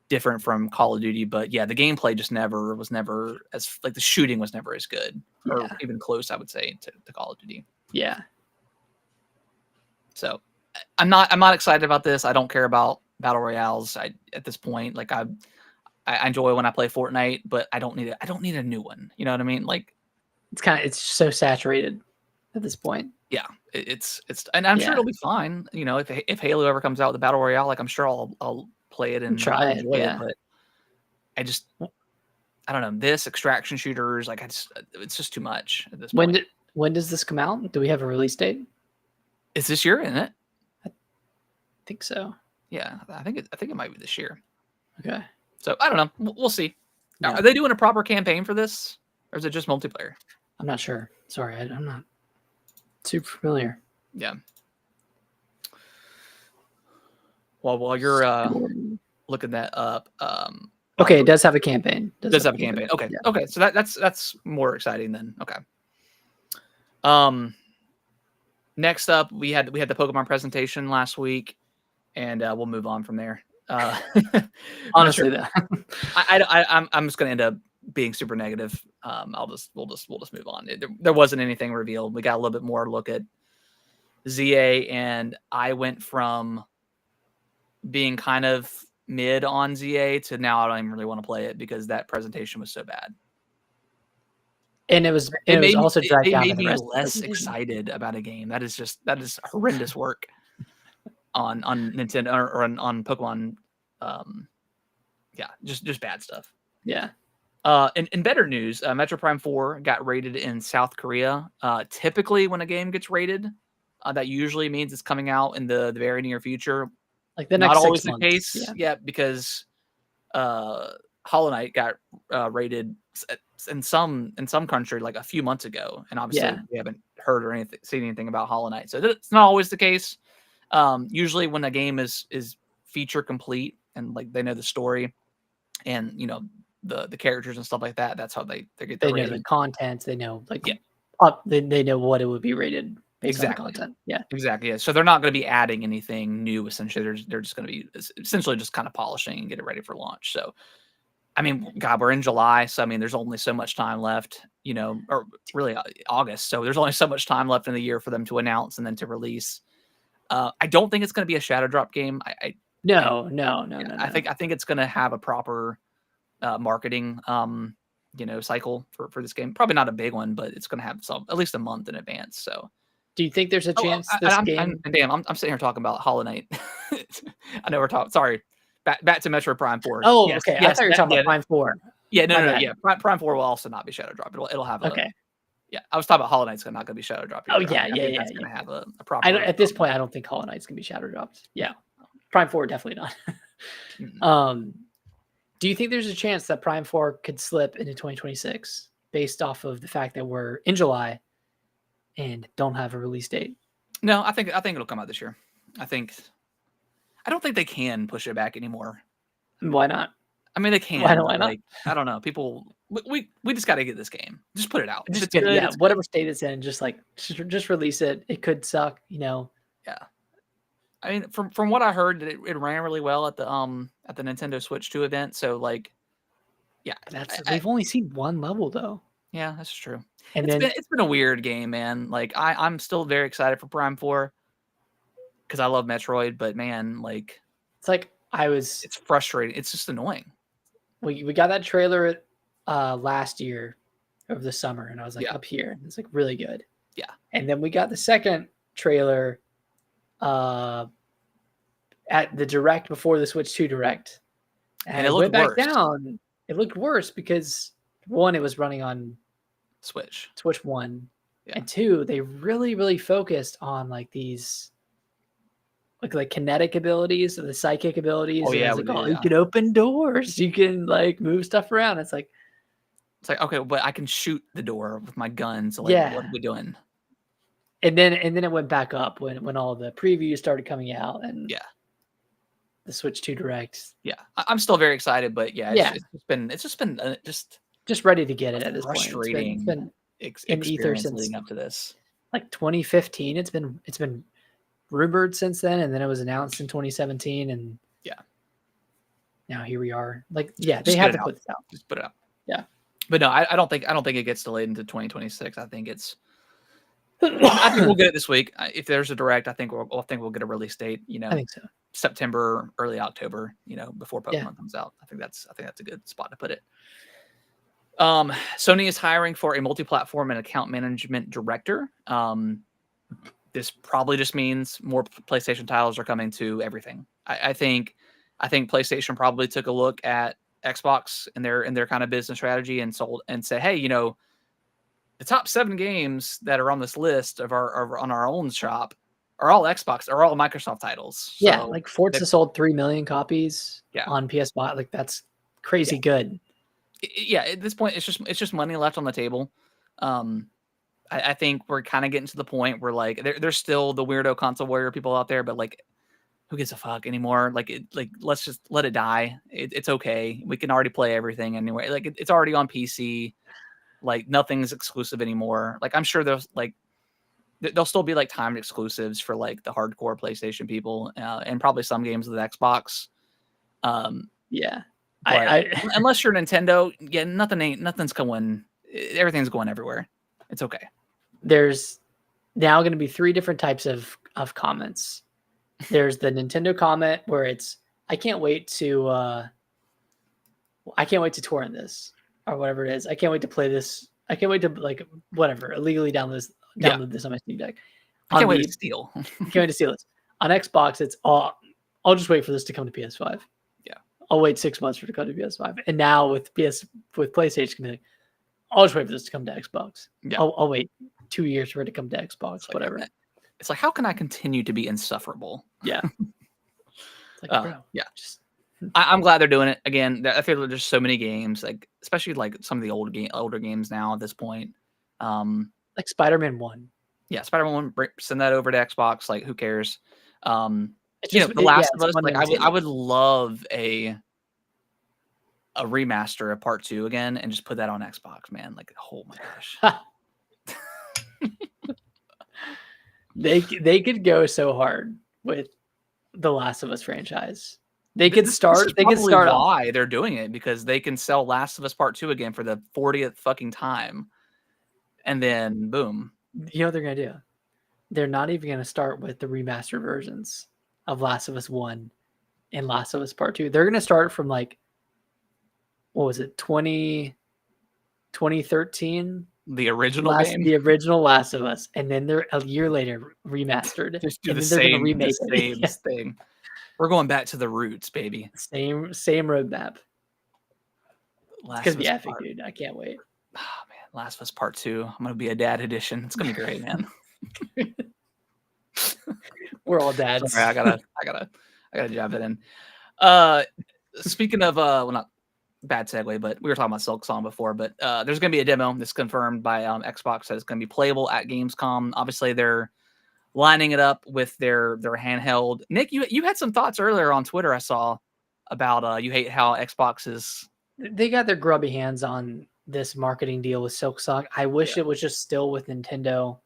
different from Call of Duty. But yeah, the gameplay just was never as like the shooting was never as good or even close, I would say, to Call of Duty. Yeah. So I'm not excited about this. I don't care about battle royales. At this point, like I enjoy when I play Fortnite, but I don't need a new one. You know what I mean? Like it's so saturated at this point. Yeah, it's and I'm sure it'll be fine. You know, if Halo ever comes out with a battle royale, like I'm sure I'll play it and try it. Enjoy it. But I don't know, this extraction shooters, like it's just too much at this point. When does this come out? Do we have a release date? It's this year, isn't it? I think so. Yeah, I think it might be this year. Okay. So I don't know. We'll see. Yeah. Are they doing a proper campaign for this, or is it just multiplayer? I'm not sure. Sorry, I'm not super familiar. Yeah. Well, while you're looking that up, Okay, it does have a campaign. It does have a campaign. Okay, yeah. okay, so that's more exciting then. Okay. Next up, we had the Pokemon presentation last week, and we'll move on from there. Honestly, though, I'm just gonna end up being super negative. We'll just move on. There wasn't anything revealed. We got a little bit more look at ZA, and I went from being kind of mid on ZA to now I don't even really want to play it because that presentation was so bad. and it was also dragged down. It made me less excited about a game. That is horrendous work on Nintendo or on Pokemon. Yeah, just bad stuff. Yeah. In better news, Metro Prime 4 got rated in South Korea. Typically, when a game gets rated, that usually means it's coming out in the very near future. Like the next Not 6 always months. the case, yeah, because Hollow Knight got rated in some country like a few months ago, and obviously we haven't heard or seen anything about Hollow Knight, so it's not always the case. Usually, when a game is feature complete and like they know the story and the characters and stuff like that, that's how they get the rating. Know the content. They know they know what it would be rated based on the content. Yeah, exactly. Yeah, so they're not going to be adding anything new. Essentially, they're just going to be essentially just kind of polishing and get it ready for launch. So, I mean, God, we're in July, so I mean, there's only so much time left, or really August. So there's only so much time left in the year for them to announce and then to release. I don't think it's going to be a Shadow Drop game. No. I think it's going to have a proper marketing cycle for this game. Probably not a big one, but it's going to have at least a month in advance. So, do you think there's a chance this game? I'm sitting here talking about Hollow Knight. I know we're talking. Sorry, back to Metro Prime 4. Oh, yes, okay. I thought you were talking about Prime 4. Yeah, no. Yeah, Prime 4 will also not be Shadow Drop. It'll have okay. Yeah, I was talking about Hollow Knight's not going to be Shadow Dropped. Oh yeah. It's going to have a proper. At this point, I don't think Hollow Knight's going to be Shadow Dropped. Yeah, Prime 4 definitely not. Mm-hmm. Do you think there's a chance that Prime 4 could slip into 2026 based off of the fact that we're in July and don't have a release date? No, I think it'll come out this year. I don't think they can push it back anymore. Why not? I mean, they can. Why not? Like, I don't know. People, we just got to get this game. Just put it out. Just get it. Yeah, whatever state it's in, just release it. It could suck, Yeah. I mean, from what I heard, it ran really well at the Nintendo Switch 2 event. So like, yeah, we've only seen one level though. Yeah, that's true. And it's been a weird game, man. Like I'm still very excited for Prime 4 because I love Metroid, but man, like it's like it's frustrating. It's just annoying. We got that trailer last year over the summer, and I was like up here, and it's like really good. Yeah. And then we got the second trailer at the Direct before the Switch 2 Direct. And it went back down. It looked worse because one, it was running on Switch 1. Yeah. And two, they really, really focused on like these like kinetic abilities or the psychic abilities. Oh yeah, you can open doors, you can like move stuff around. It's like okay, but I can shoot the door with my gun. So like, what are we doing? And then it went back up when all the previews started coming out and the Switch 2 Direct. Yeah, I'm still very excited, but it's just been ready to get it at this frustrating. Point. It's been in ether since leading up to this, like 2015. It's been rumored since then, and then it was announced in 2017, and now here we are. Like, they have to put this out. Just put it out. Yeah, but no, I don't think it gets delayed into 2026. I think we'll get it this week. If there's a Direct, I think we'll get a release date. I think so. September, early October. Before Pokemon comes out. I think that's a good spot to put it. Sony is hiring for a multi-platform and account management director. This probably just means more PlayStation titles are coming to everything. I think PlayStation probably took a look at Xbox and their kind of business strategy and said, hey, the top 7 games that are on this list on our own shop are all Xbox, are all Microsoft titles. Yeah, so like Forza sold 3 million copies on PS5. Like that's crazy good. Yeah, at this point, it's just money left on the table. I think we're kind of getting to the point where like there's still the weirdo console warrior people out there, but like who gives a fuck anymore? Like, let's just let it die. It's okay. We can already play everything anyway. Like, it's already on PC. Like, nothing's exclusive anymore. Like, I'm sure there'll still be like timed exclusives for like the hardcore PlayStation people, and probably some games with Xbox. Yeah, but unless you're Nintendo, yeah, nothing's going. Everything's going everywhere. It's okay. There's now going to be 3 different types of comments. There's the Nintendo comment where it's I can't wait to torrent this or whatever it is. I can't wait to play this. I can't wait to like whatever illegally download this on my Steam Deck. I can't wait to steal. Can't wait to steal this. On Xbox, it's I'll just wait for this to come to PS5. Yeah, I'll wait 6 months for it to come to PS5. And now with PlayStation, I'll just wait for this to come to Xbox. Yeah. I'll wait 2 years for it to come to Xbox, whatever. It's like, how can I continue to be insufferable? Yeah. It's like, bro, yeah. I'm glad they're doing it again. I feel like there's so many games, like especially like some of the older games now at this point. Like Spider-Man 1. Yeah, Spider-Man 1. Send that over to Xbox. Like, who cares? The Last of Us. Like, I would love a remaster of Part 2 again, and just put that on Xbox, man. Like, oh my gosh. They could go so hard with the Last of Us franchise. They could start. They could start. Why they're doing it? Because they can sell Last of Us Part 2 again for the 40th fucking time, and then boom. You know what they're gonna do? They're not even gonna start with the remastered versions of Last of Us 1 and Last of Us Part 2. They're gonna start from like, what was it, 2013? The original game? The original Last of Us. And then they're a year later remastered. Just do the same thing. We're going back to the roots, baby. Same roadmap. It's gonna be epic, dude. I can't wait. Oh man, Last of Us Part 2. I'm gonna be a dad edition. It's gonna be great, man. We're all dads. Sorry, I gotta jab that in. Speaking of well, not bad segue, but we were talking about Silksong before, but there's going to be a demo that's confirmed by Xbox that is going to be playable at Gamescom. Obviously, they're lining it up with their handheld. Nick, you had some thoughts earlier on Twitter I saw about you hate how Xbox is. They got their grubby hands on this marketing deal with Silksong. I wish it was just still with Nintendo.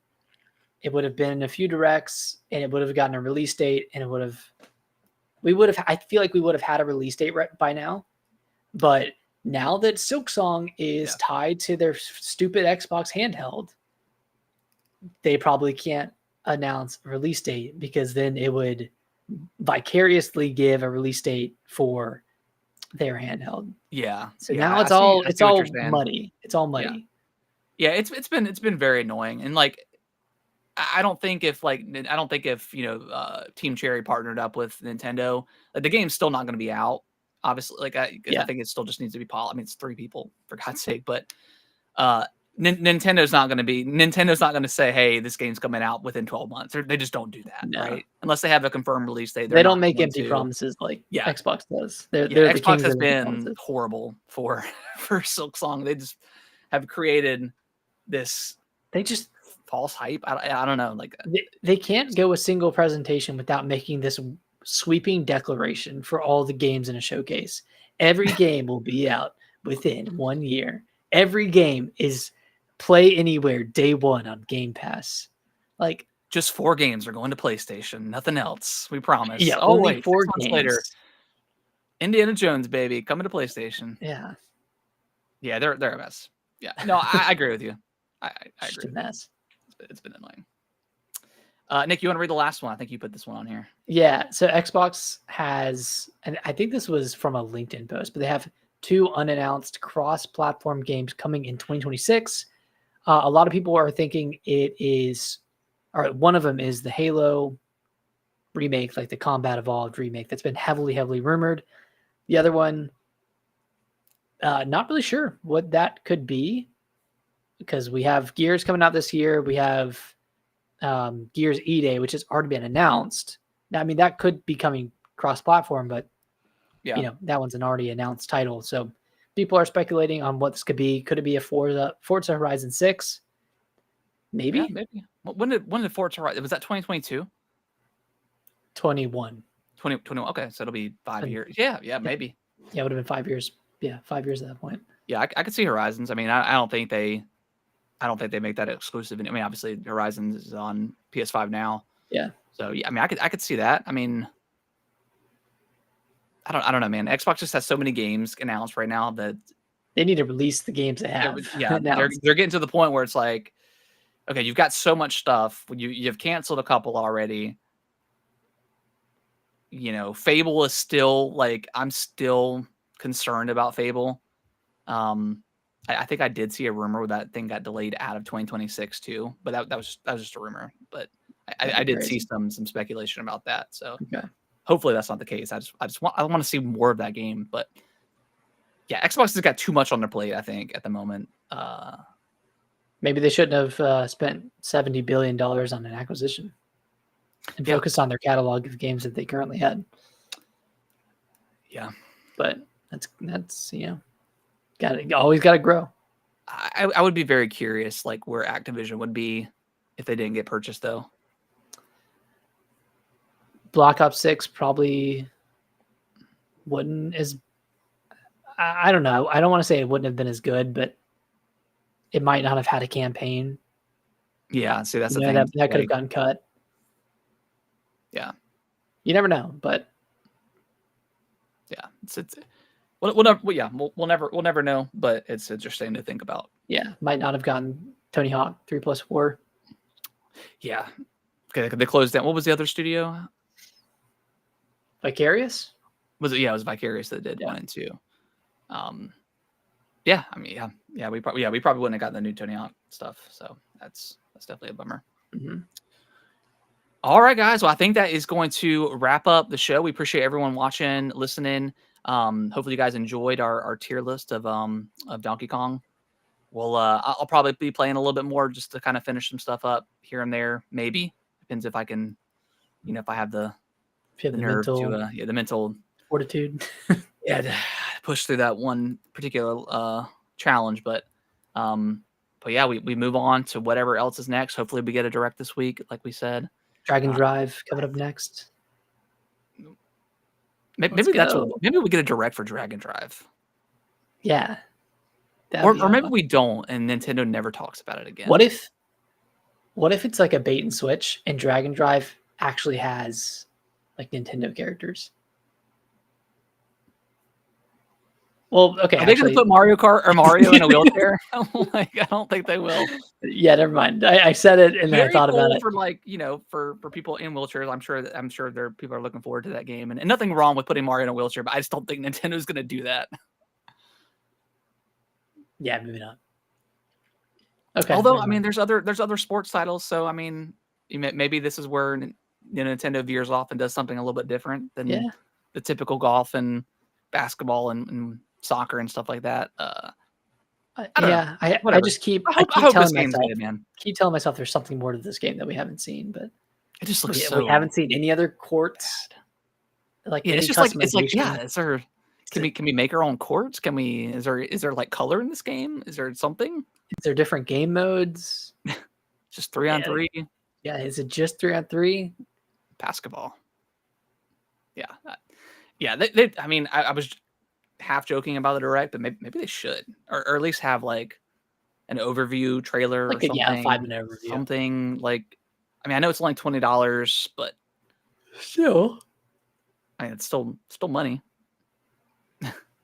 It would have been in a few directs, and it would have gotten a release date, and I feel like we would have had a release date by now. But now that Silksong is tied to their stupid Xbox handheld, they probably can't announce a release date, because then it would vicariously give a release date for their handheld. Yeah. So now it's all muddy. It's all muddy. Yeah, it's been very annoying. And like, I don't think if Team Cherry partnered up with Nintendo, like, the game's still not going to be out. Obviously, like, I think it still just needs to be polished. I mean, it's 3 people, for God's sake. But Nintendo's not going to say, "Hey, this game's coming out within 12 months." They just don't do that, right? Unless they have a confirmed release date. They don't make empty promises like Xbox does. Xbox has been horrible for Silksong. They just have created this. They just false hype. I don't know. Like, they can't go a single presentation without making this sweeping declaration for all the games in a showcase. Every game will be out within 1 year. Every game is play anywhere day 1 on Game Pass. Like, just 4 games are going to PlayStation. Nothing else. We promise. Yeah, only 4 games later. Indiana Jones, baby, coming to PlayStation. Yeah. Yeah, they're a mess. Yeah. No, I agree with you. I agree. Just a mess. It's been annoying. Nick, you want to read the last one? I think you put this one on here. Yeah. So Xbox has, and I think this was from a LinkedIn post, but they have 2 unannounced cross-platform games coming in 2026. A lot of people are thinking one of them is the Halo remake, like the Combat Evolved remake that's been heavily rumored. The other one, not really sure what that could be, because we have Gears coming out this year. We have Gears E-Day, which has already been announced. Now, I mean, that could be coming cross-platform, but that one's an already announced title. So people are speculating on what this could be. Could it be a Forza Horizon 6? Maybe. Yeah, maybe. When did Forza Horizon? Was that 2022? 21. 2021. Okay, so it'll be 5 years. Yeah, maybe. Yeah, it would have been 5 years. Yeah, 5 years at that point. Yeah, I could see Horizons. I mean, I don't think they make that exclusive. I mean, obviously Horizons is on PS5 now. Yeah. So yeah, I mean, I could see that. I mean, I don't know, man. Xbox just has so many games announced right now that they need to release the games they have. Yeah, they're getting to the point where it's like, okay, you've got so much stuff. You've canceled a couple already. You know, Fable is still like, I'm still concerned about Fable. I think I did see a rumor that thing got delayed out of 2026 too, but that was just a rumor. But I did see some speculation about that. So hopefully that's not the case. I want to see more of that game. But yeah, Xbox has got too much on their plate, I think, at the moment. Maybe they shouldn't have spent $70 billion on an acquisition and focused on their catalog of games that they currently had. Yeah, but that's always got to grow. I would be very curious, like where Activision would be if they didn't get purchased, though. Black Ops 6 probably wouldn't as. I don't know. I don't want to say it wouldn't have been as good, but it might not have had a campaign. Yeah, see, that's the thing. That could have gotten cut. Yeah, you never know, but yeah, we'll never know, but it's interesting to think about. Yeah, might not have gotten Tony Hawk 3+4. Yeah, okay, they closed down. What was the other studio? Vicarious? Was it? Yeah, it was Vicarious that did 1 and 2. Yeah, I mean, we probably wouldn't have gotten the new Tony Hawk stuff, so that's definitely a bummer. Mm-hmm. All right, guys. Well, I think that is going to wrap up the show. We appreciate everyone watching, listening. Hopefully, you guys enjoyed our tier list of Donkey Kong. Well, I'll probably be playing a little bit more just to kind of finish some stuff up here and there. Maybe depends if I can, if I have the nerve to the mental fortitude. To push through that one particular challenge. But yeah, we move on to whatever else is next. Hopefully, we get a direct this week, like we said. Dragon Drive coming up next. Maybe we get a direct for Dragon Drive. Yeah. Or maybe we don't, and Nintendo never talks about it again. What if it's like a bait and switch, and Dragon Drive actually has like Nintendo characters? Well, okay. Are they going to put Mario Kart or Mario in a wheelchair? Like, I don't think they will. Yeah, never mind. I said it and then I thought about it. For like, for people in wheelchairs, I'm sure there people are looking forward to that game, and nothing wrong with putting Mario in a wheelchair, but I just don't think Nintendo's going to do that. Yeah, maybe not. Okay. Although, I mean, there's other sports titles, so I mean, maybe this is where Nintendo veers off and does something a little bit different than the typical golf and basketball and soccer and stuff like that. I just keep telling myself there's something more to this game that we haven't seen, but it just looks we haven't seen any other courts. Like it's just like is there can we make our own courts? Is there like color in this game? Is there something? Is there different game modes? Just 3-on-3? Yeah, is it just 3-on-3? Basketball. Yeah. They I mean, I was half joking about the direct, but maybe they should, or at least have like an overview trailer, like or something. A 5-minute overview. Something like, I mean, I know it's only $20, but still, I mean, it's still money.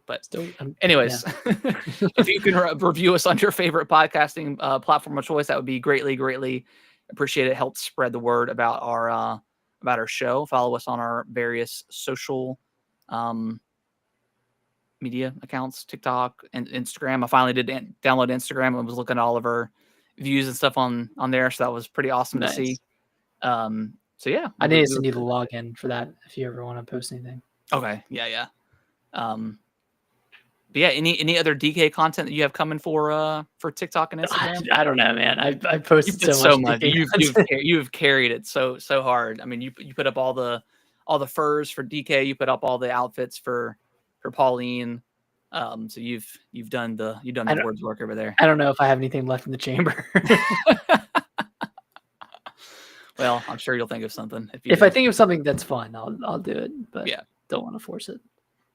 But still, anyways, if you can review us on your favorite podcasting platform of choice, that would be greatly appreciated. It helps spread the word about our show. Follow us on our various social media accounts, TikTok and Instagram. I finally did download Instagram and was looking at all of our views and stuff on there, so that was pretty awesome to see. So yeah, I need to send you the login for that if you ever want to post anything. Okay, yeah. But yeah, any other DK content that you have coming for TikTok and Instagram? I don't know, man. I posted so much. You've carried it so hard. I mean, you put up all the furs for DK. You put up all the outfits for Pauline. So you've done the Lord's work over there. I don't know if I have anything left in the chamber. Well, I'm sure you'll think of something. If I think of something that's fun, I'll do it. But yeah, don't want to force it.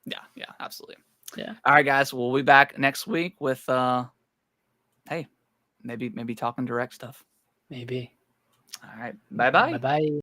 Yeah, absolutely. Yeah. All right, guys. We'll be back next week with hey, maybe talking direct stuff. Maybe. All right. Bye-bye. Bye-bye.